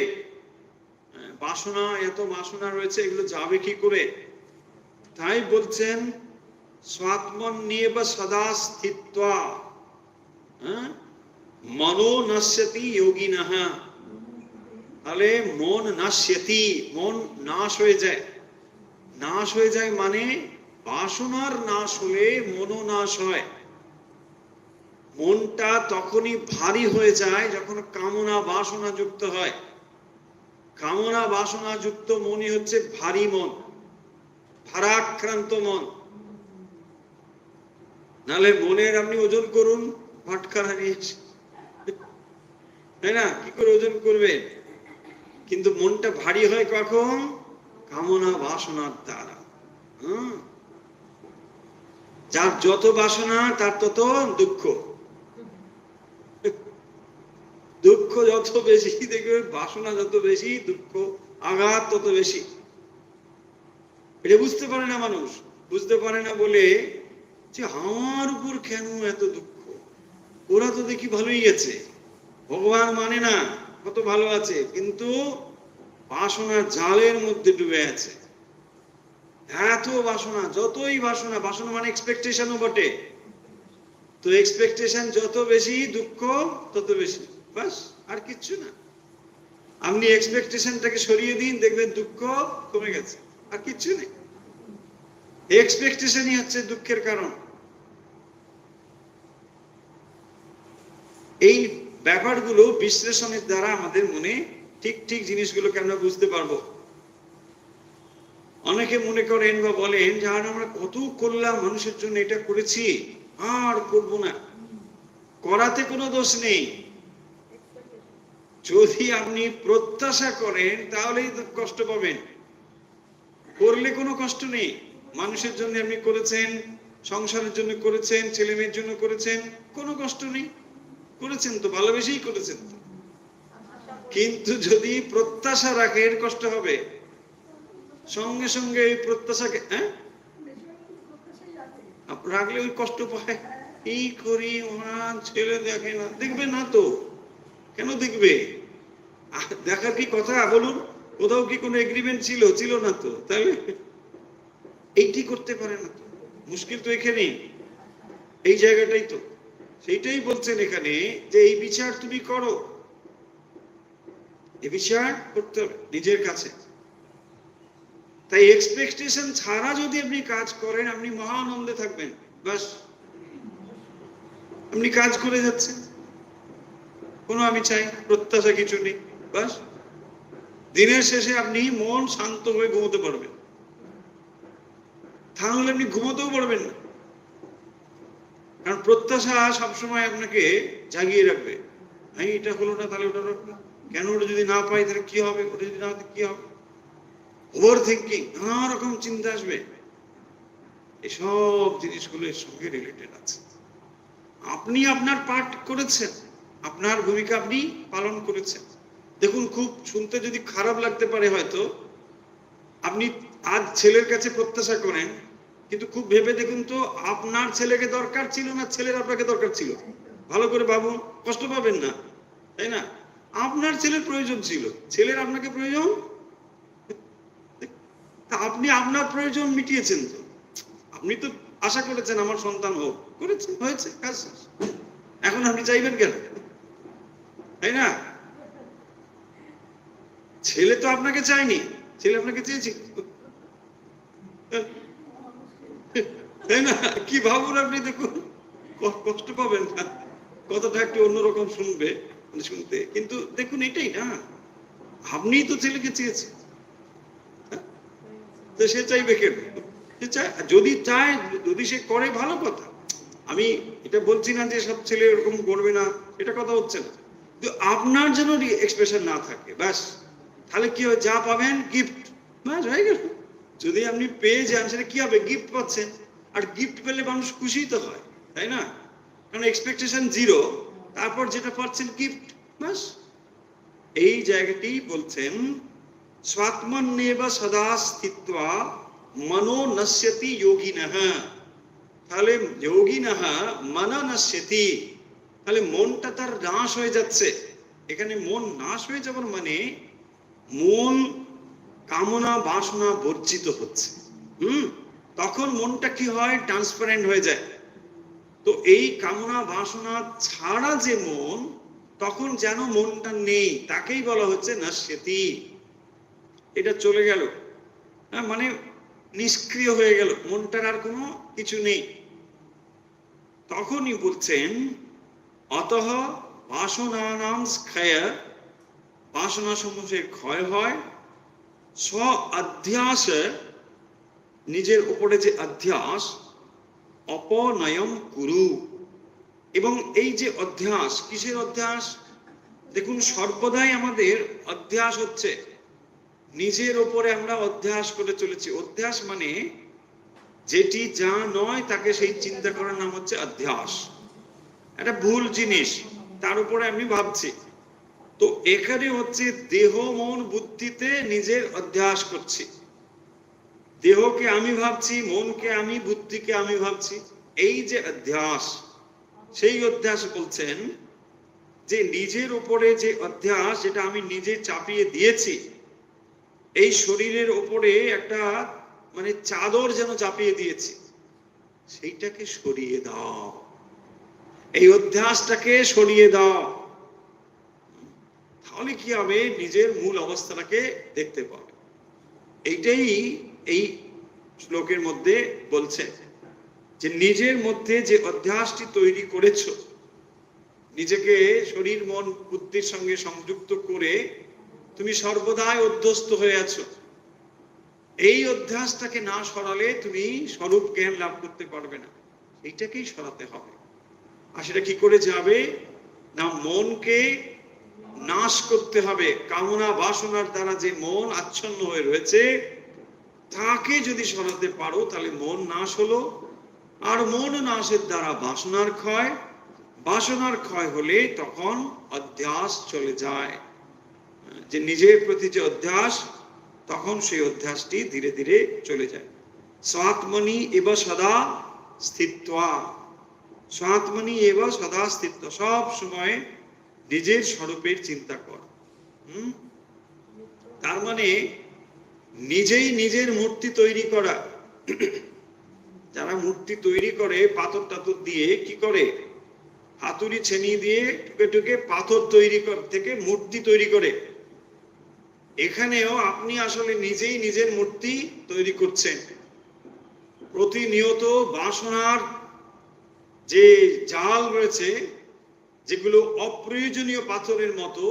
বাসনা, এত বাসনা রয়েছে, এগুলো যাবে কি করে? তাই বলছেন স্বাত্মন্যেব সদা স্থিত্বা মনো নশ্যতি যোগিনঃ। তাহলে মন নশ্যতি, মন নাশ হয়ে যায়। নাশ হয়ে যায় মানে বাসনার নাশ হলে মনও নাশ হয়। মনটা তখনই ভারী হয়ে যায় যখন কামনা বাসনা যুক্ত হয়। কামনা বাসনা যুক্ত মনই হচ্ছে ভারী মন, ভারাক্রান্ত মন। নাহলে মনের আপনি ওজন করুন, ভাটখারা নিয়ে, তাই না? কি করে ওজন করবেন? কিন্তু মনটা ভারী হয় কখন? কামনা বাসনার দ্বারা। যার যত বাসনা তার তত দুঃখ, দুঃখ যত বেশি দেখবে, বাসনা যত বেশি, দুঃখ আঘাত তত বেশি। এটা বুঝতে পারে না মানুষ, বুঝতে পারে না বলে যে আমার উপর কেন এত দুঃখ, ওরা তো দেখি ভালোই আছে, ভগবান মানে না, কত ভালো আছে, কিন্তু বাসনা জালের মধ্যে ডুবে আছে। এত বাসনা, যতই বাসনা, বাসনা মানে এক্সপেকটেশনও বটে, তো এক্সপেকটেশন যত বেশি, দুঃখ তত বেশি, বাস আর কিচ্ছু না। আপনি এক্সপেকটেশনটাকে সরিয়ে দিন, দেখবেন দুঃখ কমে গেছে, আর কিচ্ছু নেই। এক্সপেকটেশনই হচ্ছে দুঃখের কারণ। এই ব্যাপারগুলো বিশ্লেষণের দ্বারা আমাদের মনে ঠিক ঠিক জিনিসগুলোকে আমরা বুঝতে পারবো। অনেকে মনে করেন বা বলেন যে আমরা কত করলাম মানুষের জন্য, এটা করেছি আর করব না। করাতে কোনো দোষ নেই, যদি আপনি প্রত্যাশা করেন তাহলেই কষ্ট পাবেন। করলে কোনো কষ্ট নেই। মানুষের জন্য আপনি করেছেন, সংসারের জন্য করেছেন, ছেলে মেয়ের জন্য করেছেন, কোনো কষ্ট নেই, করেছেন তো ভালোবেসেই করেছেন। কিন্তু যদি প্রত্যাশা রাখেন কষ্ট হবে। সঙ্গে সঙ্গে এই প্রত্যাশাকে রাখলে ওই কষ্ট পায়, এই করি ওনার ছেলে দেখে না, দেখবে না তো, কেন দেখবে? দেখার কি কথা বলুন? কোথাও কি কোনো এগ্রিমেন্ট ছিল? ছিল না তো, তাহলে এইটি করতে পারে না তো। মুশকিল তো এখানেই, এই জায়গাটাই তো। সেইটাই বলছেন এখানে যে এই বিচার তুমি করো, এই বিচার করতে হবে নিজের কাছে। তাই এক্সপেকটেশন ছাড়া যদি আপনি কাজ করেন, আপনি মহা আনন্দে থাকবেন। বাস, আপনি কাজ করে যাচ্ছেন, কোনো আমি চাই প্রত্যাশা কিছু নেই, বাস দিনের শেষে আপনি মন শান্ত হয়ে ঘুমোতে পারবেন। তাহলে আপনি ঘুমোতেও পারবেন না, কারণ প্রত্যাশা সবসময় আপনাকে জাগিয়ে রাখবে। আমি এটা হলো না, তাহলে ওটা রাখবো, কেন ওটা যদি না পাই তাহলে কি হবে, ওটা যদি না হয় কি হবে, ওভার থিঙ্কিং, নানা রকম চিন্তা আসবে। এসব জিনিসগুলো এর সঙ্গে রিলেটেড আছে। আপনি আপনার পার্ট করেছেন, আপনার ভূমিকা আপনি পালন করেছেন। দেখুন, খুব শুনতে যদি খারাপ লাগতে পারে হয়তো, আপনি আজ ছেলের কাছে প্রত্যাশা করেন, কিন্তু খুব ভেবে দেখুন তো, আপনার ছেলেকে দরকার ছিল না ছেলের আপনাকে দরকার ছিল? ভালো করে ভাবুন, কষ্ট পাবেন না, তাই না? আপনার ছেলের প্রয়োজন ছিল, ছেলের আপনাকে প্রয়োজন, আপনি আপনার প্রয়োজন মিটিয়েছেন তো। আপনি তো আশা করেছেন আমার সন্তান হোক, করেছেন, হয়েছে, কাজ। এখন আপনি চাইবেন কেন, তাই না? ছেলে তো আপনাকে চায়নি, ছেলে আপনাকে চেয়েছে, তাই না? কি ভাবুন আপনি, দেখুন, কষ্ট পাবেন না, কথাটা একটু অন্যরকম শুনবে, শুনতে, কিন্তু দেখুন এটাই না, আপনি তো ছেলেকে চেয়েছেন, তো সে চাইবে কেন? যদি চায়, যদি সে করে, ভালো কথা। আমি এটা বলছি না যে সব ছেলে এরকম করবে না, এটা কথা হচ্ছে না, কিন্তু আপনার যেন এক্সপ্রেশন না থাকে, ব্যাস। তাহলে কি হয়, যা পাবেন গিফট, ব্যাস হয়ে গেল। যদি আপনি পেয়ে যান, সেটা কি হবে, গিফট পাচ্ছেন। আর গিফট পেলে মানুষ খুশি তো হয়, তাই না? কারণ এক্সপেকটেশন জিরো, তারপর যেটা পাচ্ছেন গিফট, ব্যাস। এই জায়গাটি বলছেন, স্বাত্মন্যেব সদা স্থিত্বা মনো নশ্যতি যোগিনঃ। তাহলে যোগিনঃ মন নশ্যতি, তাহলে মনটা তার নাশ হয়ে যাচ্ছে। এখানে মন নাশ হয়ে যাবার মানে মন কামনা বাসনা বর্জিত হচ্ছে। তখন মনটা কি হয়, ট্রান্সপারেন্ট হয়ে যায়। তো এই কামনা বাসনা ছাড়া যে মন, তখন যেন মনটা নেই, তাকেই বলা হচ্ছে নশ্যতি। এটা চলে গেল, মানে নিষ্ক্রিয় হয়ে গেল, মনটার আর কোনো কিছু নেই। তখনই বলছেন, অতঃ বাসনানাং ক্ষয়, বাসনা সমূহের ক্ষয় হয়, স্ব অধ্যাস, নিজের উপরে যে অধ্যাস, অপনয়ম কুরু। এবং এই যে অধ্যাস, কিসের অধ্যাস? দেখুন, সর্বদাই আমাদের অধ্যাস হচ্ছে নিজের ওপরে, আমরা অধ্যাস করে চলেছি। অধ্যাস মানে যেটি যা নয় তাকে সেই চিন্তা করার নাম হচ্ছে অধ্যাস। একটা ভুল জিনিস, তার উপরে আমি ভাবছি। তো এখানে হচ্ছে দেহ মন বুদ্ধিতে নিজের অধ্যাস করছি। দেহকে আমি ভাবছি, মনকে আমি, বুদ্ধিকে আমি ভাবছি। এই যে অধ্যাস, সেই অধ্যাস বলছেন যে নিজের উপরে যে অধ্যাস, যেটা আমি নিজে চাপিয়ে দিয়েছি, এই শরীরের উপরে একটা মানে চাদর যেন চাপিয়ে দিয়েছি, সেইটাকে সরিয়ে দাও, এই অধ্যাসটাকে সরিয়ে দাও। তাহলে কি হবে, নিজের মূল অবস্থাটাকে দেখতে পাবে। এইটাই এই শ্লোকের মধ্যে বলছে, যে নিজের মধ্যে যে অধ্যাসটি তৈরি করেছো, নিজেকে শরীর মন বুদ্ধির সঙ্গে সংযুক্ত করে তুমি সর্বদাই অধ্যস্ত হয়ে আছো, এই অধ্যাসটাকে না সরালে তুমি স্বরূপ জ্ঞান লাভ করতে পারবে না। এইটাকেই সরাতে হবে। আর সেটা কি করে যাবে না, মনকে নাশ করতে হবে। কামনা বাসনার দ্বারা যে মন আচ্ছন্ন হয়ে রয়েছে, তাকে যদি সরাতে পারো, তাহলে মন নাশ হলো। আর মন নাশের দ্বারা বাসনার ক্ষয়, বাসনার ক্ষয় হলে তখন অধ্যাস চলে যায়। যে নিজের প্রতি যে অধ্যাস, তখন সেই অধ্যাসটি ধীরে ধীরে চলে যায়। স্বাত্মনি এব সদা স্থিত্বা, স্বাত্মনি এব সদা স্থিত্ব, সব সময় নিজের স্বরূপের চিন্তা কর। তার মানে নিজেই নিজের মূর্তি তৈরি করা। যারা মূর্তি তৈরি করে পাথর টাথর দিয়ে, কি করে, হাতুড়ি ছেনি দিয়ে টুকে টুকে পাথর তৈরি থেকে মূর্তি তৈরি করে। এখানেও আপনি আসলে নিজেই নিজের মূর্তি তৈরি করছেন। প্রতিনিয়ত বাসনার যে জাল রয়েছে, যেগুলো অপ্রয়োজনীয় পাথরের মতো,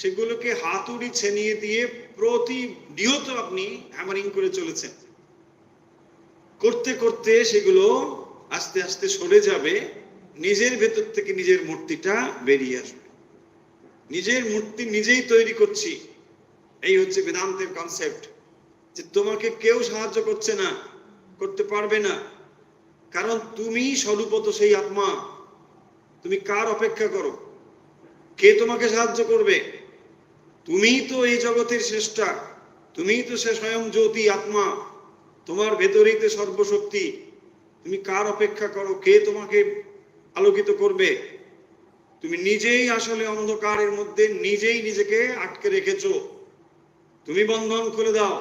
সেগুলোকে হাতুড়ি ছেনিয়ে দিয়ে প্রতিনিয়ত আপনি হ্যামারিং করে চলেছেন। করতে করতে সেগুলো আস্তে আস্তে সরে যাবে, নিজের ভেতর থেকে নিজের মূর্তিটা বেরিয়ে আসবে। নিজের মূর্তি নিজেই তৈরি করছি, এই হচ্ছে বেদান্তের কনসেপ্ট। যে তোমাকে কেউ সাহায্য করছে না, করতে পারবে না, কারণ তুমি স্বরূপত সেই আত্মা। তুমি কার অপেক্ষা করো? কে তোমাকে সাহায্য করবে? তুমিই তো এই জগতের শ্রেষ্ঠা, তুমিই তো সে স্বয়ং জ্যোতি আত্মা, তোমার ভেতরেই তো সর্বশক্তি। তুমি কার অপেক্ষা করো? কে তোমাকে আলোকিত করবে? তুমি নিজেই আসলে অন্ধকারের মধ্যে নিজেই নিজেকে আটকে রেখেছো। তুমি বন্ধন খুলে দাও।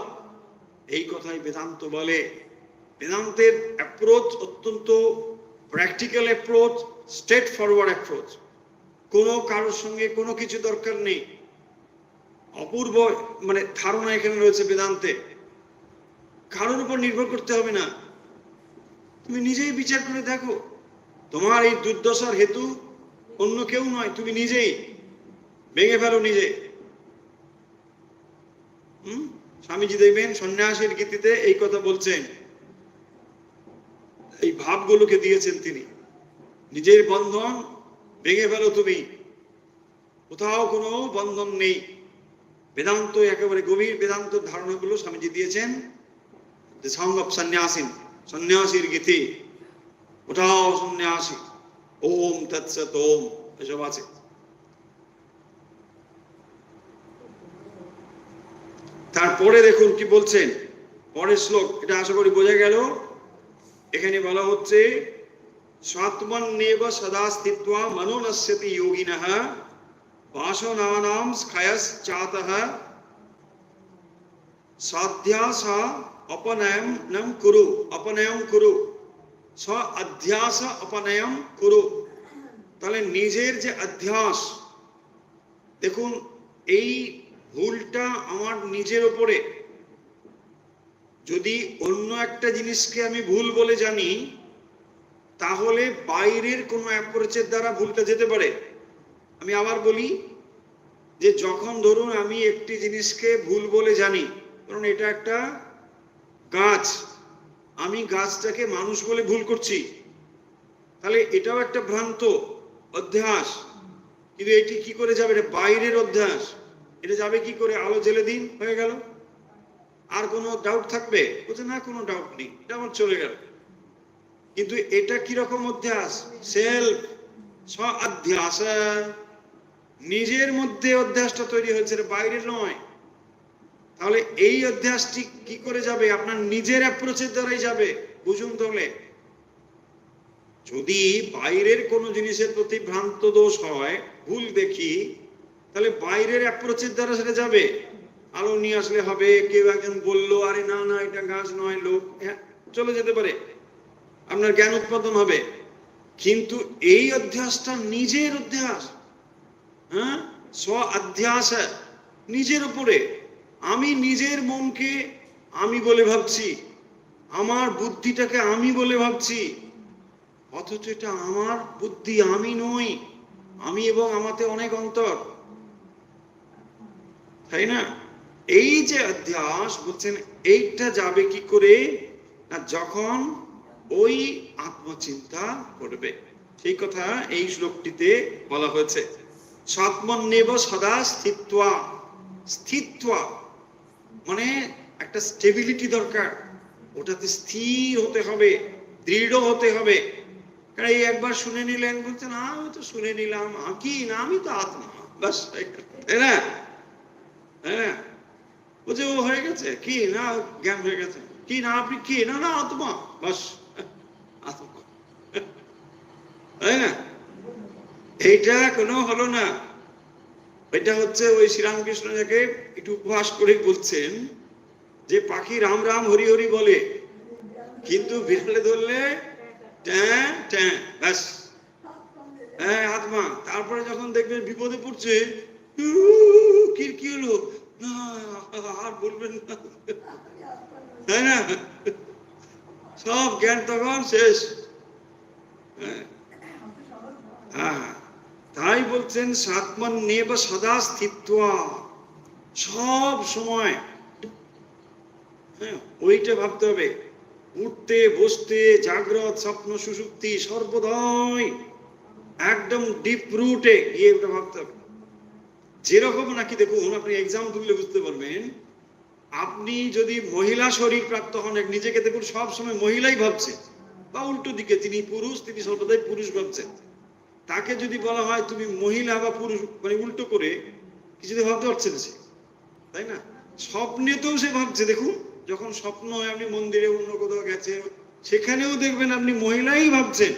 এই কথাই বেদান্ত বলে। বেদান্তের অ্যাপ্রোচ অত্যন্ত practical approach, straight forward approach. কোনো কারোর সঙ্গে কোনো কিছু দরকার নেই। অপূর্ব ধারণা এখানে রয়েছে বেদান্তে। কারোর উপর নির্ভর করতে হবে না, তুমি নিজেই বিচার করে দেখো। তোমার এই দুর্দশার হেতু অন্য কেউ নয়, তুমি নিজেই। ভেঙে ফেলো নিজে। স্বামীজি দেখবেন সন্ন্যাসের গীতিতে এই কথা বলছেন, এই ভাবগুলোকে দিয়েছেন তিনি। নিজের বন্ধন ভেঙে ফেলো তুমি, কোথাও কোনো বন্ধন নেই। বেদান্ত একেবারে গভীর বেদান্ত ধারণাগুলো স্বামীজি দিয়েছেন দ্য সং অফ সন্ন্যাসিন, সন্ন্যাসীর গীতি। ওটাও সন্ন্যাসী, ওম তৎসৎ ওম, এসব আছে। তারপরে দেখুন কি বলছেন পরের শ্লোক, এটা আশা করি বোঝা গেল। এখানে বলা হচ্ছে স্বাত্মন্যেব সদা স্থিত্বা মনোনস্যতি যোগিনঃ বাসনানাং ক্ষয়শ্চাতঃ স্বাধ্যাস অপনয়নম কুরু, অপনয়ন কুরু, স্ব অধ্যাস অপনয়ন কুরু। তাহলে নিজের যে অধ্যাস, দেখুন এই ভুলটা আমার নিজের ওপরে। যদি অন্য একটা জিনিসকে আমি ভুল বলে জানি, তাহলে বাইরের কোনো অ্যাপ্রোচের দ্বারা ভুলটা যেতে পারে। আমি আবার বলি যে যখন ধরুন আমি একটি জিনিসকে ভুল বলে জানি, কারণ এটা একটা গাছ, আমি গাছটাকে মানুষ বলে ভুল করছি, তাহলে এটাও একটা ভ্রান্ত অধ্যাস। কিন্তু এটি কি করে যাবে? এটা বাইরের অধ্যাস, এটা যাবে কি করে? আলো জেলে দিন, হয়ে গেল। আর কোনো ডাউট থাকবে? বলছে না, কোনো ডাউট নেই, এটা আমার চলে গেল। কিন্তু এটা কিরকম অধ্যাস? সেলফ, স্ব অধ্যাস। নিজের মধ্যে অধ্যাসটা তৈরি হয়েছে, বাইরের নয়। তাহলে এই অধ্যাসটি কি করে যাবে? আপনার নিজের অ্যাপ্রোচের দ্বারাই যাবে। বুঝুন তাহলে, যদি বাইরের কোনো জিনিসের প্রতি ভ্রান্ত দোষ হয়, ভুল দেখি, তাহলে বাইরের অ্যাপ্রোচের দ্বারা সেটা যাবে। আলো নিয়ে আসলে হবে, কেউ একজন বললো আরে না না এটা গাছ নয়, লোক, চলে যেতে পারে, আপনার জ্ঞান উৎপাদন হবে। কিন্তু এই অধ্যাসটা নিজের অধ্যাস, স্ব অধ্যাস, নিজের উপরে। আমি নিজের মনকে আমি বলে ভাবছি, আমার বুদ্ধিটাকে আমি বলে ভাবছি, অথচ এটা আমার বুদ্ধি, আমি নই। আমি এবং আমাতে অনেক অন্তর, তাই না? এই যে অধ্যাস বলছেন, এইটা যাবে কি করে? না যখন ওই আত্মচিন্তা করবে। সেই কথা এই শ্লোকটিতে বলা হয়েছে। স্বাত্মন্যেব সদা স্থিত্বা, স্থিত্বা মানে একটা স্টেবিলিটি দরকার, ওটাতে স্থির হতে হবে, দৃঢ় হতে হবে। কারণ এই একবার শুনে নিলেন, বলছেন আমি তো শুনে নিলাম, কি না, আমি তো আত্মা, বাস, তাই না? হ্যাঁ, বলছে ও হয়ে গেছে, কি না জ্ঞান হয়ে গেছে, কি না আপনি কি না, না আত্মা, বাস, আত্মা। এইটা কোনো হলো না। এটা হচ্ছে ওই শ্রীরামকৃষ্ণ যাকে একটু উপহাস করে বলছেন যে পাখি রাম রাম হরি হরি বলে, কিন্তু বিড়ালে ধরলে ট্যাঁ ট্যাঁ ব্যাস, হ্যাঁ আত্মা। তারপরে যখন দেখবেন বিপদে পড়ছে, কি হলো, না আর বলবেন না, তাই না? সব জ্ঞান তখন শেষ। হ্যাঁ, তাই বলছেন সাত্মান নেব সদা স্থিত্বা, সব সময় ওইটা ভাবতে হবে। উঠতে বসতে জাগ্রত স্বপ্ন সুষুপ্তি সর্বদাই একদম ডিপ রুটে গিয়ে ওটা ভাবতে হবে। যেরকম নাকি দেখুন, আপনি এক্সাম্পল দিলে বুঝতে পারবেন। আপনি যদি মহিলা শরীর প্রাপ্ত হন, নিজেকে দেখুন সব সময় মহিলাই ভাবছে, বা উল্টো দিকে তিনি পুরুষ, তিনি সর্বদাই পুরুষ ভাবছেন। তাকে যদি বলা হয় তুমি মহিলা বা পুরুষ, মানে উল্টো করে কিছুতে ভাবতে পারছেন সে, তাই না? স্বপ্নেতেও সে ভাবছে। দেখুন যখন স্বপ্ন হয়, আপনি মন্দিরে অন্য কোথাও গেছে, সেখানেও দেখবেন আপনি মহিলাই ভাবছেন,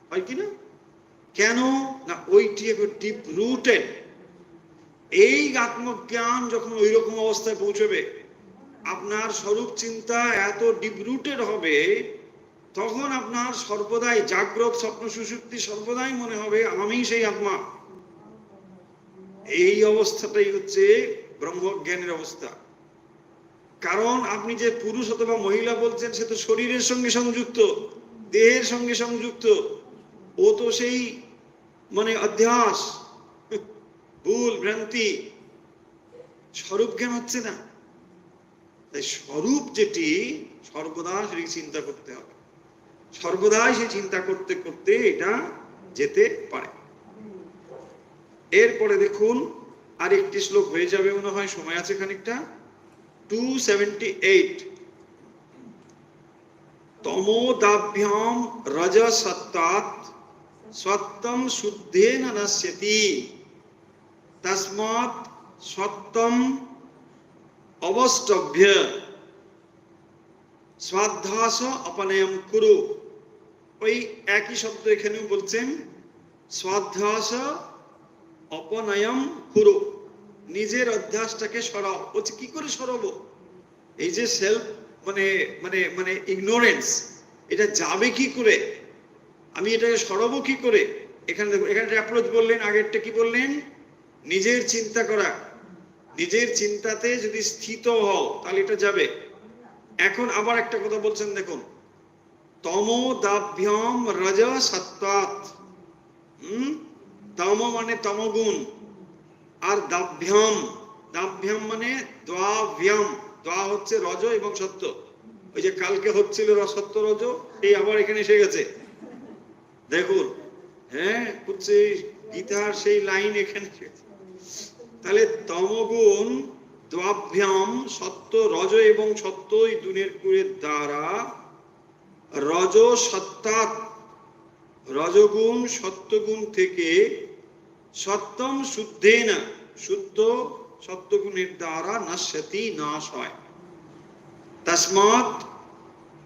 হয় কি না? কেন না, ওইটি ডিপ রুটেড। এই আত্মজ্ঞান যখন ওই রকম অবস্থায় পৌঁছবে, আপনার স্বরূপ চিন্তা এত ডিপ রুটেড হবে, তখন আপনার সর্বদাই জাগ্রত স্বপ্ন সুষুপ্তি সর্বদাই মনে হবে আমি সেই আত্মা। এই অবস্থাটাই হচ্ছে ব্রহ্মজ্ঞানের অবস্থা। কারণ আপনি যে পুরুষ অথবা মহিলা বলছেন, সে তো শরীরের সঙ্গে সংযুক্ত, দেহের সঙ্গে সংযুক্ত। ও তো সেই মানে অধ্যাস, ভুল ভ্রান্তি, স্বরূপ জ্ঞান হচ্ছে না। তাই স্বরূপ যেটি সর্বদা সেই চিন্তা করতে হবে, সর্বদাই সে চিন্তা করতে করতে এটা যেতে পারে। এরপরে দেখুন আরেকটি শ্লোক হয়ে যাবে মনে হয়, সময় আছে খানিকটা। 278 তমোদাভ্যাম রজসত্তাৎ সত্যম শুদ্ধেন নশ্যতি তস্মাৎ সত্যম অবষ্টভ্য স্বাধ্যাস অপনয়ম কুরু। ওই একই শব্দ এখানেও বলছেন, স্বাধ্যাস অপনয়ম কুরু, নিজের অধ্যাসটাকে সরাও। বলছে কি করে সরাবো? এই যে সেলফ মানে মানে মানে ইগনোরেন্স, এটা যাবে কি করে, আমি এটাকে সরাবো কি করে? এখানে দেখুন, এখানে অ্যাপ্রোচ বললেন, আগেরটা কি বললেন? নিজের চিন্তা করা, নিজের চিন্তাতে যদি স্থিত হও তাহলে এটা যাবে। এখন আবার একটা কথা বলছেন দেখুন, তমোদাভ্যাম রজসত্তাৎ। তম মানে তমগুণ, আর দাভ্যাম, দাভ্যাম মানে দ্বাভ্যাম, দ্বা হচ্ছে রজ এবং সত্য। ওই যে কালকে হচ্ছিল সত্য রজ, এই আবার এখানে এসে গেছে দেখুন। হ্যাঁ, হচ্ছে গীতার সেই লাইন এখানে। তাহলে তমগুণ দ্বাভ্যাম, সত্য রজ এবং সত্য, এই দুনের গুণের দ্বারা রজ সত্তাৎ, রজগুণ সত্যগুণ থেকে সত্যম শুদ্ধেন, শুদ্ধ সত্যগুণের দ্বারা নশ্যতি, নাশ হয়। তস্মাৎ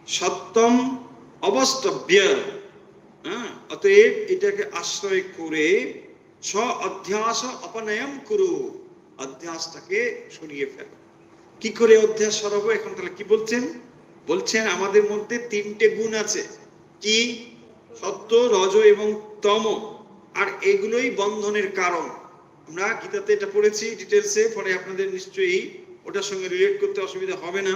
সত্যম অবষ্টভ্য, অতএব এটাকে আশ্রয় করে স্ব অধ্যাস অপনয়ম কুরু, অধ্যাসটাকে সরিয়ে ফেল। কি করে অধ্যাস সরাবো? এখন তাহলে কি বলছেন? বলছেন আমাদের মধ্যে তিনটে গুণ আছে। কি? সত্য, রজ এবং তম। আর এগুলোই বন্ধনের কারণ। আমরা গীতাতে এটা পড়েছি ডিটেলসে, পরে আপনাদের নিশ্চয়ই ওটার সঙ্গে রিলেট করতে অসুবিধা হবে না।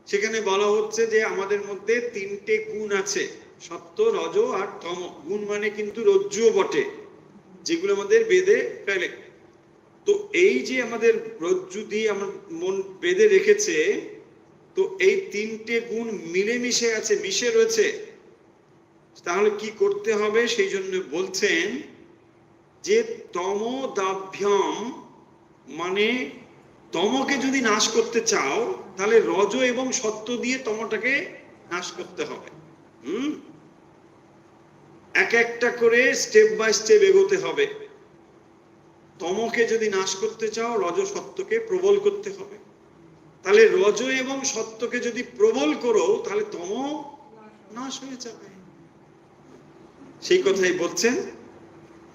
সেখানে বলা হচ্ছে যে আমাদের মধ্যে তিনটে গুণ আছে, সত্য, রজ আর তম। গুণ মানে কিন্তু রজ্জুও বটে, যেগুলো আমাদের বেদে ফেলে। তো এই যে আমাদের রজ্জু দিয়ে আমার মন বেঁধে রেখেছে, তো এই তিনটে গুণ মিলেমিশে আছে, মিশে রয়েছে। তাহলে কি করতে হবে? সেই জন্য বলছেন যে তমোদাভ্যাম, মানে তমকে যদি নাশ করতে চাও তাহলে রজ এবং সত্য দিয়ে তমটাকে নাশ করতে হবে। এক একটা করে স্টেপ বাই স্টেপ এগোতে হবে। তমকে যদি নাশ করতে চাও, রজ সত্যকে প্রবল করতে হবে। তাহলে রজ এবং সত্যকে যদি প্রবল করো তাহলে তম নাশ হয়ে যাবে। সেই কথাই বলছেন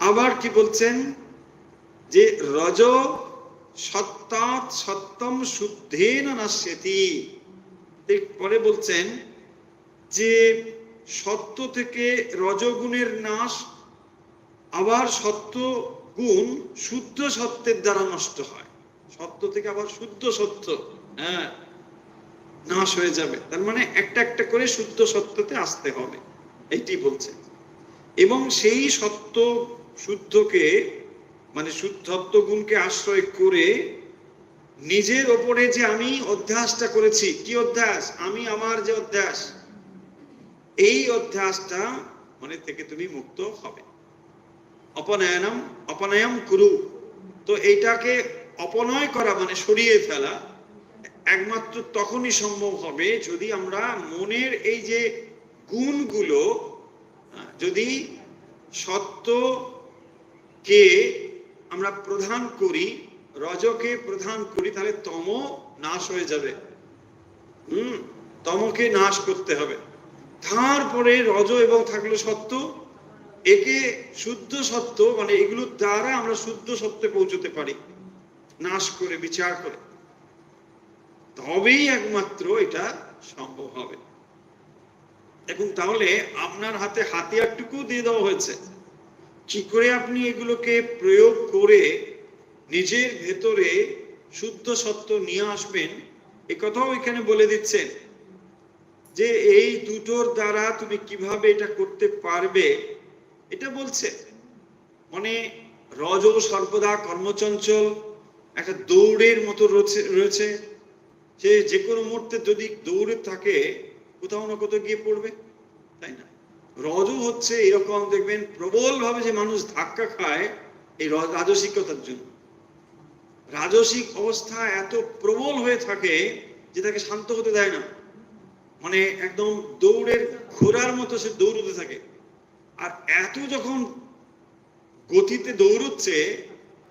আবার কি বলছেন যে রজ সত্তাৎ সত্যম শুদ্ধেন নাস্যতি। পরে বলছেন যে সত্য থেকে রজগুণের নাশ, আবার সত্য গুণ শুদ্ধ সত্যের দ্বারা নষ্ট হয়। সত্য থেকে আবার শুদ্ধ সত্য নাশ হয়ে যাবে। তার মানে একটা একটা করে শুদ্ধ সত্যতে আসতে হবে, এইটি বলছে। এবং সেই সত্য শুদ্ধকে মানে শুদ্ধত্ব গুণকে আশ্রয় করে নিজের ওপরে যে আমি অধ্যাসটা করেছি, কি অধ্যাস? আমি আমার যে অধ্যাস, এই অধ্যাসটা মনে থেকে তুমি মুক্ত হবে। অপনয়নম অপনয়ম কুরু। তো এইটাকে অপনয় করা মানে সরিয়ে ফেলা একমাত্র তখনই সম্ভব হবে যদি আমরা মনের এই যে গুণগুলো, যদি সত্যকে আমরা প্রধান করি, রজকে প্রধান করি, তাহলে তম নাশ হয়ে যাবে। তমকে নাশ করতে হবে। তারপরে রজ এবং থাকলো সত্য, একে শুদ্ধ সত্য মানে এগুলোর দ্বারা আমরা শুদ্ধ সত্যে পৌঁছতে পারি, নাশ করে বিচার করে, তবেই একমাত্র এটা সম্ভব হবে। এখন তাহলে আপনার হাতে হাতিয়ারটুকু দিয়ে দেওয়া হয়েছে, কি করে আপনি এগুলোকে প্রয়োগ করে নিজের ভেতরে শুদ্ধ সত্য নিয়ে আসবেন, এ কথাও এখানে বলে দিচ্ছেন যে এই দুটোর দ্বারা তুমি কিভাবে এটা করতে পারবে, এটা বলছে। মানে রজ সর্বদা কর্মচঞ্চল, একটা দৌড়ের মতো রয়েছে, সে যে কোনো মুহূর্তে যদি দৌড়ে থাকে কোথাও না কোথাও গিয়ে পড়বে, তাই না? রজ হচ্ছে এরকম, দেখবেন প্রবল ভাবে যে মানুষ ধাক্কা খায় এই রাজসিকতার জন্য। রাজসিক অবস্থা এত প্রবল হয়ে থাকে যে তাকে শান্ত হতে দেয় না, মানে একদম দৌড়ের ঘোড়ার মতো সে দৌড়তে থাকে। আর এত যখন গতিতে দৌড়চ্ছে,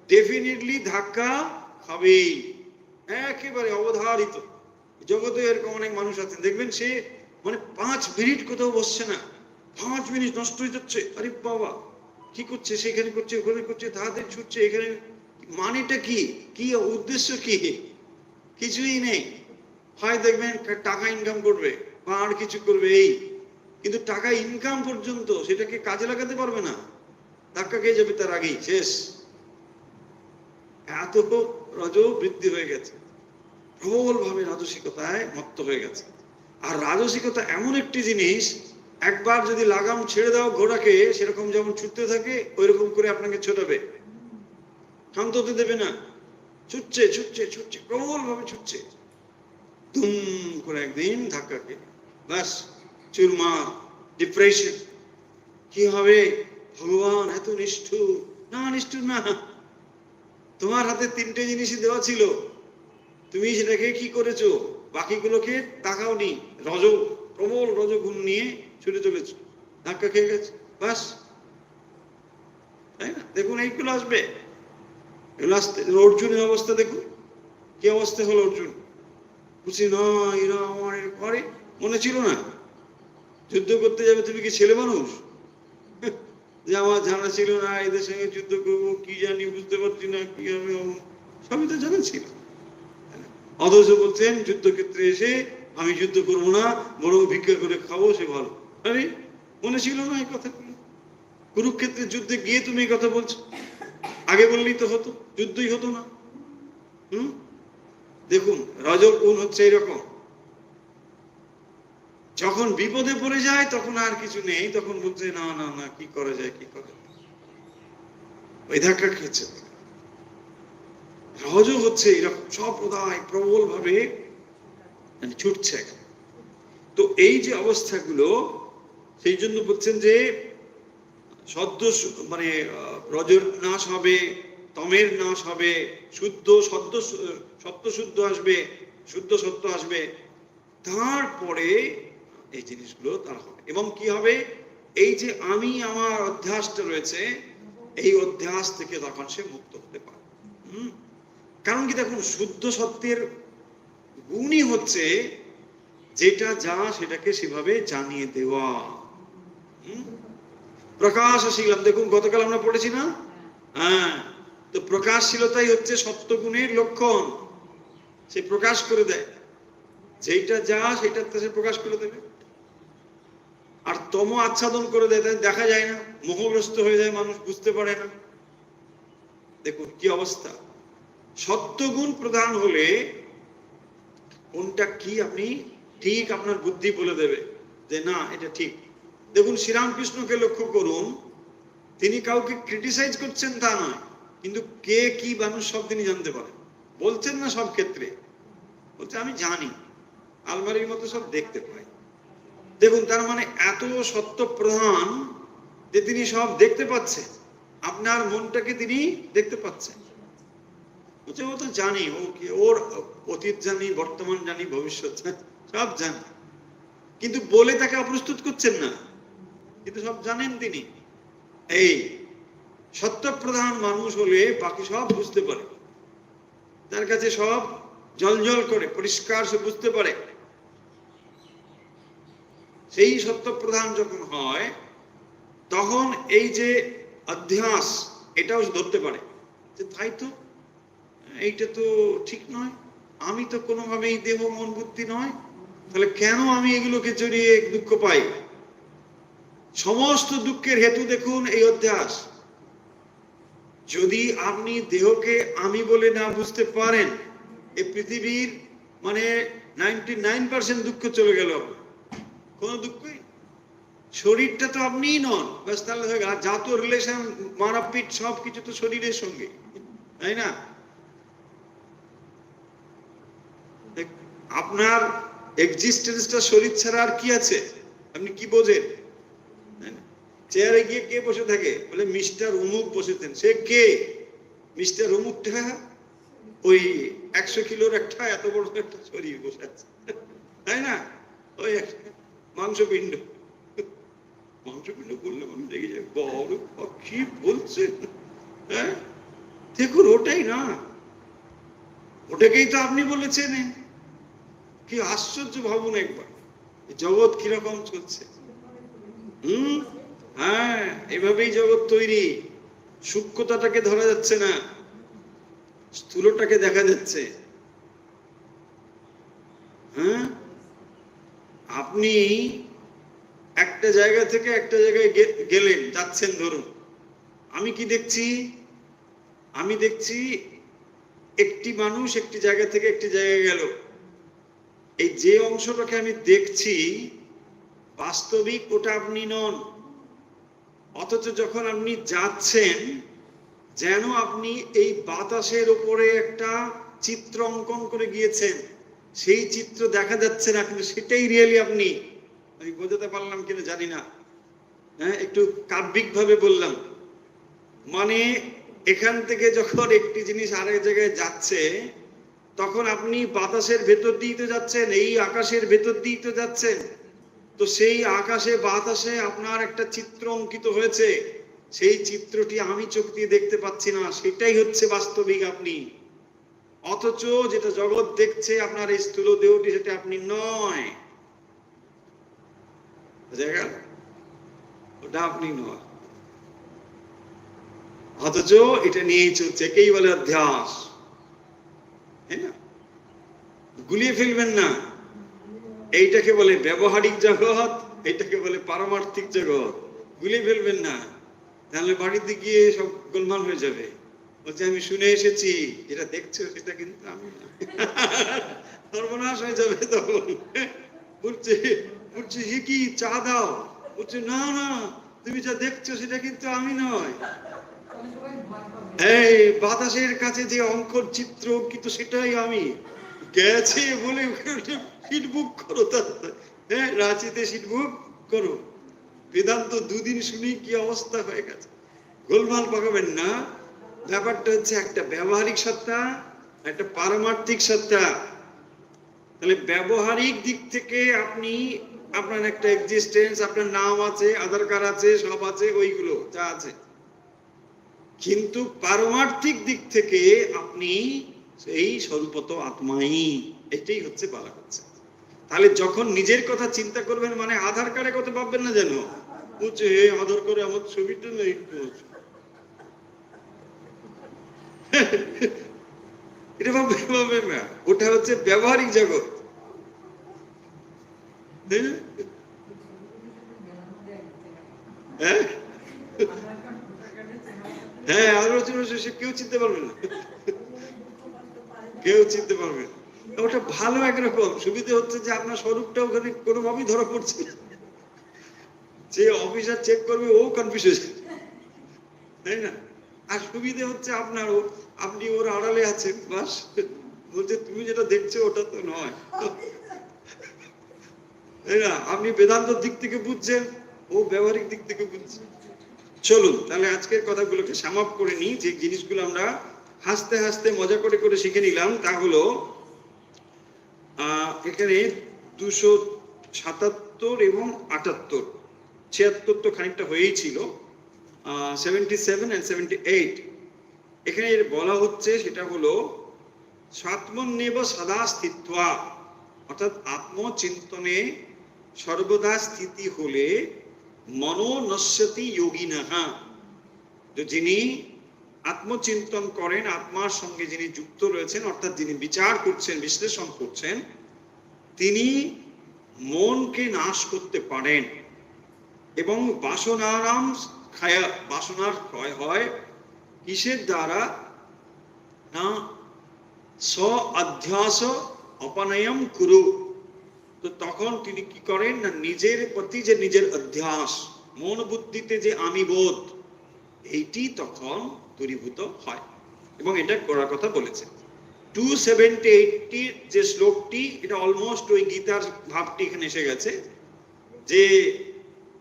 ডেফিনেটলি ধাক্কা খাবেই, একেবারে অবধারিত। জগতে এরকম অনেক মানুষ আছেন, দেখবেন সে মানে 5 মিনিট কোথাও বসছে না, 5 মিনিট নষ্ট হয়ে যাচ্ছে। আরে বাবা, কি করছে? সেখানে করছে, ওখানে করছে, তাড়াতাড়ি ছুটছে, এখানে মানেটা কি, কি উদ্দেশ্য কি? কিছুই নেই। হয় দেখবেন টাকা ইনকাম করবে বা আর কিছু করবে, এই কিন্তু টাকা ইনকাম পর্যন্ত সেটাকে কাজে লাগাতে পারবে না, ধাক্কা খেয়ে যাবে তার আগেই, শেষ। এত রজ বৃদ্ধি হয়ে গেছে, প্রবল ভাবে রাজসিকতায় মত্ত হয়ে গেছে। আর রাজসিকতা এমন একটি জিনিস, একবার যদি লাগাম ছেড়ে দাও ঘোড়াকে, সেরকম যেমন ছুটতে থাকে ওইরকম করে আপনাকে ছোটাবে, শান্ত হতে দেবে না। ছুটছে ছুটছে ছুটছে, প্রবল ভাবে ছুটছে, দুম করে একদিন ধাক্কা খেয়ে ব্যাস চুরমার, ডিপ্রেশন। কি হবে? ভগবান এত নিষ্ঠুর? না, নিষ্ঠুর না, তোমার হাতে 3টে জিনিসই দেওয়া ছিল, তুমি সেটাকে কি করেছো? বাকিগুলোকে তাকাওনি, প্রবল রজগুণ নিয়ে ছুটে চলেছো, ধাক্কা খেয়ে গেছে, বাস। তাই না? দেখুন এইগুলো আসবে, এগুলো আসতে। অর্জুনের অবস্থা দেখুন, কি অবস্থা হলো অর্জুন। বুঝছি না, এরা আমার করে মনে ছিল না যুদ্ধ করতে যাবে, তুমি কি ছেলে মানুষ যে আমার জানা ছিল না এদের সঙ্গে যুদ্ধ করবো, কি জানি বুঝতে পারছি না কি হবে, সবই তো জানা ছিল। অথচ বলছেন যুদ্ধক্ষেত্রে এসে আমি যুদ্ধ করবো না, বরং ভিক্ষা করে খাবো, সে ভালো। আরে মনে ছিল না এই কথাগুলো? কুরুক্ষেত্রের যুদ্ধে গিয়ে তুমি এই কথা বলছো, আগে বললেই তো হতো, যুদ্ধই হতো না। দেখুন রজগুণ হচ্ছে এরকম, যখন বিপদে পড়ে যায় তখন আর কিছু নেই, তখন বলছে না না না, কি করা যায়, কি করা যায়, ওই ধাক্কা খেয়েছে। রজ হচ্ছে এরকম সম্প্রদায় প্রবল ভাবে ছুটছে। তো এই যে অবস্থাগুলো, সেই জন্য বলছেন যে সদ্য মানে রজের নাশ হবে, তমের নাশ হবে, শুদ্ধ সত্য শুদ্ধ আসবে, শুদ্ধ সত্য আসবে, তারপরে এই জিনিসগুলো তার হবে। এবং কি হবে? এই যে আমি আমার অধ্যাসটা রয়েছে, এই অধ্যাস থেকে তখন সে মুক্ত হতে পারে। কারণ কি দেখুন, শুদ্ধ সত্যের গুণই হচ্ছে যেটা যা সেটাকে সেভাবে জানিয়ে দেওয়া। প্রকাশশীলম, দেখুন গতকাল আমরা পড়েছি না? হ্যাঁ, তো প্রকাশশীলতাই হচ্ছে সত্যগুণের লক্ষণ। সে প্রকাশ করে দেয়, যেইটা যা সেটা সে প্রকাশ করে দেবে। আর তম আচ্ছাদন করে দেয়, তাই দেখা যায় না, মোহগ্রস্ত হয়ে যায় মানুষ, বুঝতে পারে না। দেখুন কি অবস্থা। সত্যগুণ প্রধান হলে কোনটা কি আপনি ঠিক আপনার বুদ্ধি বলে দেবে যে না এটা ঠিক। দেখুন শ্রীরামকৃষ্ণকে লক্ষ্য করুন, তিনি কাউকে ক্রিটিসাইজ করছেন তা নয়, কিন্তু কে কি মানুষ সব তিনি জানতে পারেন। বলছেন না সব ক্ষেত্রে, বলছে আমি জানি, আলমারির মতো সব দেখতে পাই। দেখুন তার মানে এত সত্য প্রধান যে তিনি সব দেখতে পাচ্ছেন, আপনার মনটাকে তিনি দেখতে পাচ্ছেন। বলছে ও তো জানি, ও কি, ওর অতীত জানি, বর্তমান জানি, ভবিষ্যৎ সব জানি, কিন্তু বলে তাকে অপ্রস্তুত করছেন না, কিন্তু সব জানেন তিনি। এই সত্য প্রধান মানুষ হলে বাকি সব বুঝতে পারে, তার কাছে সব জলজল করে পরিষ্কার সে বুঝতে পারে। সেই সত্য প্রধান যখন হয় তখন এই যে অধ্যাস এটাও ধরতে পারে যে তাই তো, এইটা তো ঠিক নয়, আমি তো কোনোভাবেই দেহ মন বুদ্ধি নয়, তাহলে কেন আমি এগুলোকে জড়িয়ে দুঃখ পাই? সমস্ত দুঃখের হেতু দেখুন এই অধ্যাস। যদি আপনি দেহকে আমি বলে না বুঝতে পারেন, এই পৃথিবীর মানে 99% দুঃখ চলে গেল, কোন দুঃখই। শরীরটা তো আপনিই নন, ব্যাস তাহলে হয়ে গেল। যত রিলেশন, মারাপিট সব কিছু তো শরীরের সঙ্গে, তাই না? আপনার এক্সিস্টেন্সটা শরীর ছাড়া আর কি আছে, আপনি কি বোঝেন? চেয়ারে গিয়ে কে বসে থাকে, বলে মিস্টার অমুক বসেছেন। সে কে? মিস্টার অমুকটা ওই 100 কিলোর একটা এত বড় একটা শরীর বসে আছে, তাই না? ওই মাংসপিণ্ড, মাংসপিণ্ড বললে মানুষ দেখে যায়, বড় কি বলছে। হ্যাঁ দেখুন ওটাই না, ওটাকেই তো আপনি বলেছেন। কি আশ্চর্য ভাবুন একবার, জগৎ কিরকম চলছে। হ্যাঁ, এভাবেই জগৎ তৈরি। সূক্ষ্মতাটাকে ধরা যাচ্ছে না, স্থূলটাকে দেখা যাচ্ছে। হ্যাঁ, আপনি একটা জায়গা থেকে একটা জায়গায় গেলেন, যাচ্ছেন ধরুন, আমি কি দেখছি? আমি দেখছি একটি মানুষ একটি জায়গা থেকে একটি জায়গায় গেল। এই যে অংশটাকে আমি দেখছি বাস্তবিক ওটা আপনি নন। অথচ যখন আপনি যাচ্ছেন, যেন আপনি এই বাতাসের উপরে একটা চিত্র অঙ্কন করে গিয়েছেন, সেই চিত্র দেখা যাচ্ছে না, কিন্তু সেটাই রিয়েলি আপনি। আমি বোঝাতে পারলাম কিনা জানি না, হ্যাঁ একটু কাব্যিক ভাবে বললাম। মানে এখান থেকে যখন একটি জিনিস আরেক জায়গায় যাচ্ছে, তখন আপনি বাতাসের ভেতর দিয়ে তো যাচ্ছেন, এই আকাশের ভেতর দিয়ে তো যাচ্ছেন, তো সেই আকাশে বাতাসে আপনার একটা চিত্র অঙ্কিত হয়েছে, সেই চিত্রটি আমি চোখ দিয়ে দেখতে পাচ্ছি না, সেটাই হচ্ছে বাস্তবিক আপনি। অথচ যেটা জগৎ দেখছে আপনার এই স্থূল দেহটি, সেটা আপনি নয়, ওটা আপনি নয়। অথচ এটা নিয়েই চলছে, একেই বলে অধ্যাস। হ্যাঁ, গুলিয়ে ফেলবেন না। এইটাকে বলে ব্যবহারিক জগৎ, এইটাকে বলে পারমার্থিক জগৎ। গুলিয়ে ফেলবেন না, তাহলে বাড়িতে গিয়ে সব গোলমাল হয়ে যাবে। বলছে আমি শুনে এসেছি, যেটা দেখছো সেটা কিন্তু আমি না, সর্বনাশ হয়ে যাবে তখন। বলছে বলছে হে কি, চা দাও। বলছে না না, তুমি যা দেখছো সেটা কিন্তু আমি নয়। এই বাতাসের কাছে যে অঙ্কন চিত্র অঙ্কিত সেটাই আমি। গেছে বলে শিটবুক করো, হ্যাঁ রাঁচিতে শিটবুক করো। বেদান্ত দুদিন শুনি কি অবস্থা হয়ে গেছে। গোলমাল পাকাবেন না। ব্যাপারটা হচ্ছে একটা ব্যবহারিক সত্তা, একটা পারমার্থিক সত্তা। তাহলে ব্যবহারিক দিক থেকে আপনি, আপনার একটা এক্সিস্টেন্স, আপনার নাম আছে, আধার কার্ড আছে, সব আছে, ওইগুলো যা আছে। কিন্তু পারমার্থিক দিক থেকে আপনি সেই স্বরূপত আত্মাই, এটাই হচ্ছে বলা হচ্ছে। তাহলে যখন নিজের কথা চিন্তা করবেন, মানে আধার কার্ডের কথা ভাববেন না যেন, বলছে হে আদর করে আমার ছবিটা নেই এটা ভাবে না, ওটা হচ্ছে ব্যবহারিক জগৎ। হ্যাঁ হ্যাঁ, আলোচনা শেষে কেউ চিনতে পারবে না, কেউ চিনতে পারবে না। ওটা ভালো একরকম সুবিধা হচ্ছে যে আপনার স্বরূপটা ওখানে কোনোভাবেই ধরা পড়ছে না, যে অফিসার চেক করবে ও কনফিউজ হয়ে যাবে, তাই না? আর সুবিধা হচ্ছে আপনারও, আপনি ওর আড়ালে আছেন, বাস বলছে তুমি যেটা দেখছো ওটা তো নয়, তাই না? আপনি বেদান্তর দিক থেকে বুঝছেন, ও ব্যবহারিক দিক থেকে বুঝছে। চলুন তাহলে আজকের কথাগুলোকে সামাপ করে নিই। যে জিনিসগুলো আমরা হাসতে হাসতে মজা করে করে শিখে নিলাম তা হলো এখানে 277 এবং 78, 76 তো খানিকটা হয়েই ছিল, 77 and 78 এখানে বলা হচ্ছে সেটা হলো স্বাত্মন্যেব সদা স্থিত্বা, অর্থাৎ আত্মচিন্তনে সর্বদা স্থিতি হলে মনো নশ্যতি যোগিনঃ, যিনি আত্মচিন্তন করেন, আত্মার সঙ্গে যিনি যুক্ত রয়েছেন, অর্থাৎ যিনি বিচার করছেন, বিশ্লেষণ করছেন, তিনি মনকে নাশ করতে পারেন। এবং বাসনারাম খায়া, বাসনার ক্ষয় হয় কিসের দ্বারা না স্ব অধ্যাস অপনয়ম কুরু, তো তখন তিনি কি করেন না নিজের প্রতি যে নিজের অধ্যাস, মন বুদ্ধিতে যে আমি বোধ, এইটি তখন দূরীভূত হয়, এবং এটা করার কথা বলেছে। 278 যে শ্লোকটি, এটা অলমোস্ট ওই গীতার ভাবটি এখানে এসে গেছে, যে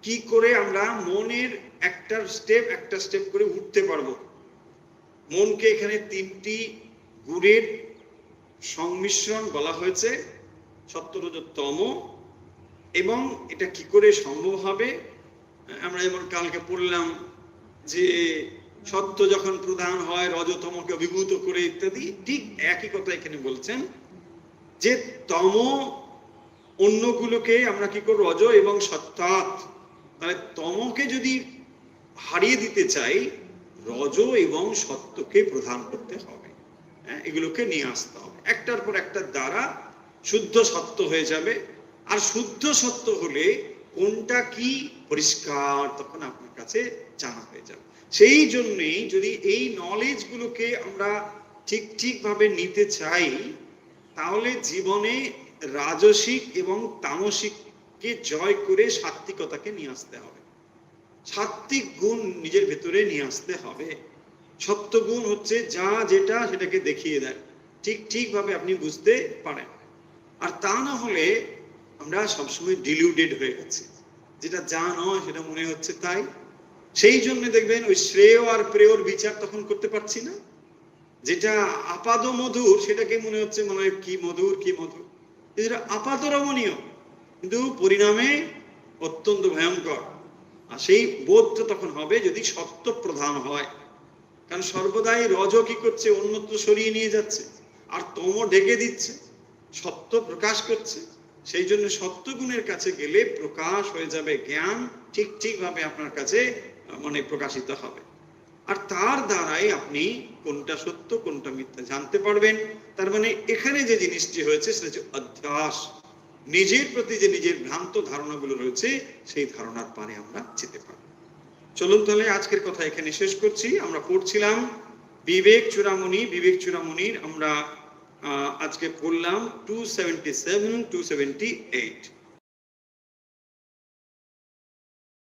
কি করে আমরা মনের একটা স্টেপ করে উঠতে পারবো। মনকে এখানে 3টি গুণের সংমিশ্রণ বলা হয়েছে, সত্য রজ তম, এবং এটা কি করে সম্ভব হবে। আমরা যেমন কালকে পড়লাম যে সত্য যখন প্রধান হয় রজতমকে অভিভূত করে ইত্যাদি, ঠিক একই কথা এখানে বলছেন যে তম অন্যগুলোকে আমরা কি করব, রজ এবং সত্যাৎ, মানে তমকে যদি হারিয়ে দিতে চাই রজ এবং সত্যকে প্রধান করতে হবে, এগুলোকে নিয়ে আসতে হবে, একটার পর একটার দ্বারা শুদ্ধ সত্য হয়ে যাবে। আর শুদ্ধ সত্য হলে কোনটা কি পরিষ্কার তখন আপনার কাছে জানা হয়ে যাবে। সেই জন্যই যদি এই নলেজ গুলোকে আমরা ঠিক ভাবে নিতে চাই, তাহলে জীবনে রাজসিক এবং তামসিককে জয় করে সাত্বিকতাকে নিয়ে আসতে হবে, সাত্বিক গুণ নিজের ভেতরে নিয়ে আসতে হবে। সত্য গুণ হচ্ছে যা যেটা সেটাকে দেখিয়ে দেয়, ঠিক ভাবে আপনি বুঝতে পারেন। আর তা না হলে আমরা সবসময় ডিলিউটেড হয়ে গেছি, যেটা যা নয় সেটা মনে হচ্ছে তাই। সেই জন্য দেখবেন ওই শ্রেয় আর প্রেয়র বিচার তখন করতে পারছি না, যেটা আপাদ মধুর সেটাকে মনে হচ্ছে মনে হয় কি মধুর কি মধুর, যেটা আপাত রমণীয় কিন্তু পরিণামে অত্যন্ত ভয়ঙ্কর। আর সেই বোধটা তখন হবে যদি সত্য প্রধান হয়, কারণ সর্বদাই রজ কি করছে, অন্যত্র সরিয়ে নিয়ে যাচ্ছে, আর তম ঢেকে দিচ্ছে, সত্য প্রকাশ করছে। সেই জন্য সত্য গুণের কাছে গেলে প্রকাশ হয়ে যাবে জ্ঞান, ঠিক ভাবে আপনার কাছে মানে প্রকাশিত হবে। আর তার দ্বারাই আপনি কোনটা সত্য কোনটা মিথ্যা জানতে পারবেন। তার মানে এখানে যে জিনিসটি হয়েছে সেটা হচ্ছে অধ্যাস, নিজের প্রতি যে নিজের ভ্রান্ত ধারণাগুলো রয়েছে সেই ধারণার পারে আমরা যেতে পারবো। চলুন তাহলে আজকের কথা এখানে শেষ করছি। আমরা পড়ছিলাম বিবেক চূড়ামণির আমরা আজকে পড়লাম 277 278।